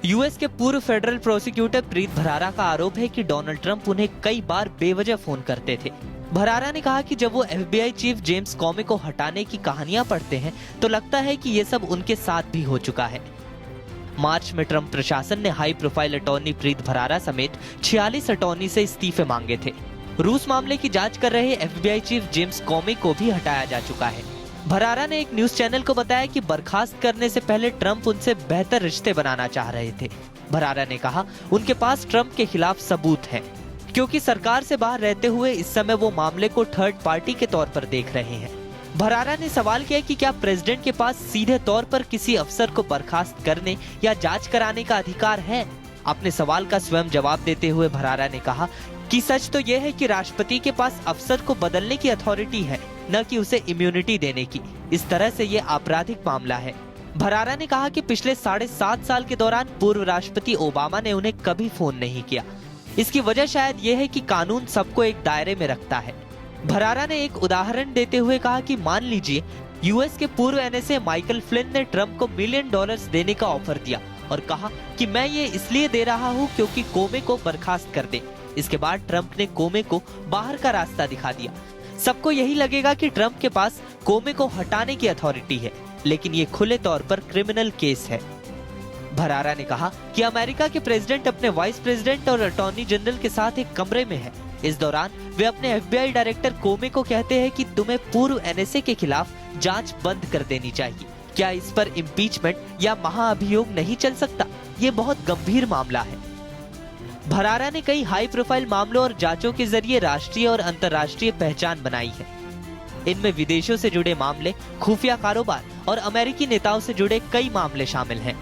Speaker 2: यूएस के पूर्व फेडरल प्रोसिक्यूटर प्रीत भरारा का आरोप है कि डोनाल्ड ट्रंप उन्हें कई बार बेवजह फोन करते थे। भरारा ने कहा कि जब वो FBI चीफ जेम्स कॉमे को हटाने की कहानियां पढ़ते हैं तो लगता है कि ये सब उनके साथ भी हो चुका है। मार्च में ट्रंप प्रशासन ने हाई प्रोफाइल अटॉर्नी प्रीत भरारा समेत 46 अटॉर्नी से इस्तीफे मांगे थे। रूस मामले की जांच कर रहे FBI चीफ जेम्स कॉमे को भी हटाया जा चुका है। भरारा ने एक न्यूज चैनल को बताया कि बर्खास्त करने से पहले ट्रंप उनसे बेहतर रिश्ते बनाना चाह रहे थे। भरारा ने कहा उनके पास ट्रंप के खिलाफ सबूत हैं, क्योंकि सरकार से बाहर रहते हुए इस समय वो मामले को थर्ड पार्टी के तौर पर देख रहे हैं। भरारा ने सवाल किया कि क्या प्रेसिडेंट के पास सीधे तौर पर किसी अफसर को बर्खास्त करने या जांच कराने का अधिकार है। अपने सवाल का स्वयं जवाब देते हुए भरारा ने कहा कि सच तो यह है कि राष्ट्रपति के पास अफसर को बदलने की अथॉरिटी है, न कि उसे इम्यूनिटी देने की। इस तरह से ये आपराधिक मामला है। भरारा ने कहा कि पिछले 7.5 साल के दौरान पूर्व राष्ट्रपति ओबामा ने उन्हें कभी फोन नहीं किया। इसकी वजह शायद ये है कि कानून सबको एक दायरे में रखता है। भरारा ने एक उदाहरण देते हुए कहा कि मान लीजिए यूएस के पूर्व NSA माइकल फ्लिन ने ट्रंप को $1 मिलियन देने का ऑफर दिया और कहा कि मैं ये इसलिए दे रहा हूँ क्योंकि कोमे को बर्खास्त कर दे। इसके बाद ट्रंप ने कोमे को बाहर का रास्ता दिखा दिया। सबको यही लगेगा कि ट्रंप के पास कोमे को हटाने की अथॉरिटी है, लेकिन ये खुले तौर पर क्रिमिनल केस है। भरारा ने कहा कि अमेरिका के प्रेसिडेंट अपने वाइस प्रेसिडेंट और अटॉर्नी जनरल के साथ एक कमरे में है। इस दौरान वे अपने FBI डायरेक्टर कोमे को कहते हैं कि तुम्हें पूर्व NSA के खिलाफ जांच बंद कर देनी चाहिए। क्या इस पर इम्पीचमेंट या महाअभियोग नहीं चल सकता? ये बहुत गंभीर मामला है। भरारा ने कई हाई प्रोफाइल मामलों और जांचों के जरिए राष्ट्रीय और अंतर्राष्ट्रीय पहचान बनाई है। इनमें विदेशों से जुड़े मामले, खुफिया कारोबार और अमेरिकी नेताओं से जुड़े कई मामले शामिल हैं।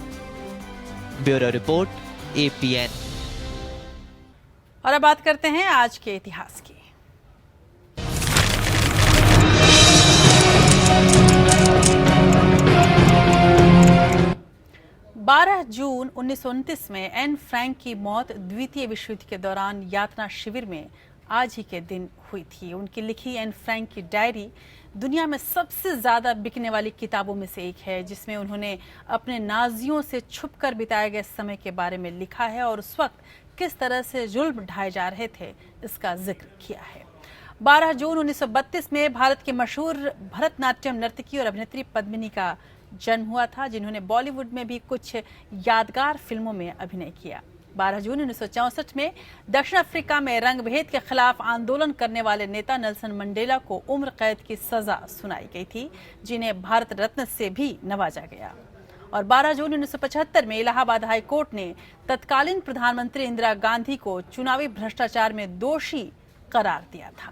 Speaker 2: Bureau report, APN।
Speaker 1: और अब बात करते हैं आज के इतिहास की। बारह जून 1929 में एन फ्रैंक की मौत द्वितीय विश्व युद्ध के दौरान यातना शिविर में आज ही के दिन हुई थी। उनकी लिखी एन फ्रैंक की डायरी दुनिया में सबसे ज्यादा बिकने वाली किताबों में से एक है, जिसमें उन्होंने अपने नाजियों से छुपकर बिताए गए समय के बारे में लिखा है और उस वक्त किस तरह से जुल्म ढाए जा रहे थे इसका जिक्र किया है। 12 जून 1932 में भारत के मशहूर भरतनाट्यम नर्तकी और अभिनेत्री पद्मिनी का जन्म हुआ था, जिन्होंने बॉलीवुड में भी कुछ यादगार फिल्मों में अभिनय किया। 12 जून 1964 में दक्षिण अफ्रीका में रंगभेद के खिलाफ आंदोलन करने वाले नेता नेल्सन मंडेला को उम्र कैद की सजा सुनाई गई थी, जिन्हें भारत रत्न से भी नवाजा गया। और 12 जून 1975 में इलाहाबाद हाई कोर्ट ने तत्कालीन प्रधानमंत्री इंदिरा गांधी को चुनावी भ्रष्टाचार में दोषी करार दिया था।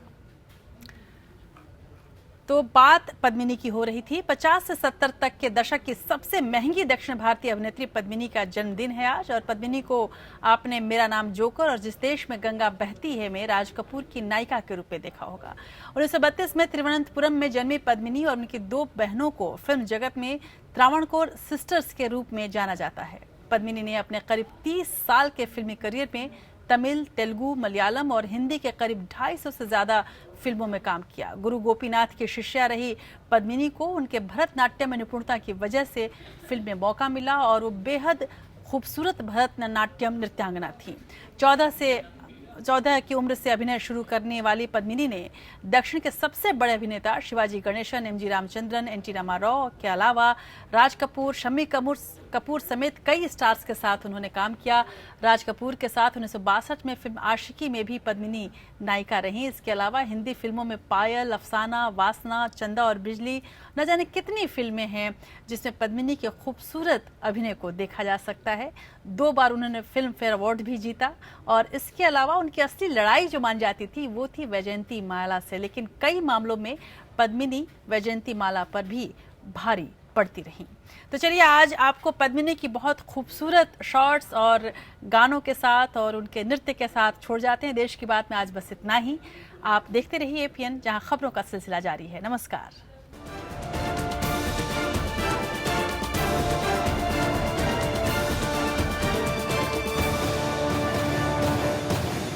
Speaker 1: तो बात पद्मिनी की हो रही थी। 50 से 70 तक के दशक की सबसे महंगी दक्षिण भारतीय अभिनेत्री पद्मिनी का जन्मदिन है आज। और पद्मिनी को आपने मेरा नाम जोकर और जिस देश में गंगा बहती है में राज कपूर की नायिका के रूप में देखा होगा। 1932 में तिरुवनंतपुरम में जन्मी पद्मिनी और उनकी 2 बहनों को फिल्म जगत में त्रावणकोर सिस्टर्स के रूप में जाना जाता है। पद्मिनी ने अपने करीब 30 साल के फिल्मी करियर में तमिल, तेलुगु, मलयालम और हिंदी के करीब 250 से ज्यादा फिल्मों में काम किया। गुरु गोपीनाथ की शिष्या रही पद्मिनी को उनके भरतनाट्यम में निपुणता की वजह से फिल्म में मौका मिला और वो बेहद खूबसूरत भरतनाट्यम नृत्यांगना थी। 14 की उम्र से अभिनय शुरू करने वाली पद्मिनी ने दक्षिण के सबसे बड़े अभिनेता शिवाजी गणेशन, एम.जी. रामचंद्रन, एन.टी. रामाराव के अलावा राज कपूर, शम्मी कपूर समेत कई स्टार्स के साथ उन्होंने काम किया। राज कपूर के साथ 1962 में फिल्म आशिकी में भी पद्मिनी नायिका रही। इसके अलावा हिंदी फिल्मों में पायल, अफसाना, वासना, चंदा और बिजली, न जाने कितनी फिल्में हैं जिसमें पद्मिनी के खूबसूरत अभिनय को देखा जा सकता है। 2 बार उन्होंने फिल्म फेयर अवार्ड भी जीता और इसके अलावा उनकी असली लड़ाई जो मान जाती थी वो थी वैजयंती माला से, लेकिन कई मामलों में पद्मिनी वैजयंती माला पर भी भारी पड़ती रही। तो चलिए आज आपको पद्मिनी की बहुत खूबसूरत शॉट्स और गानों के साथ और उनके नृत्य के साथ छोड़ जाते हैं। देश की बात में आज बस इतना ही। आप देखते रहिए APN, जहां खबरों का सिलसिला जारी है। नमस्कार।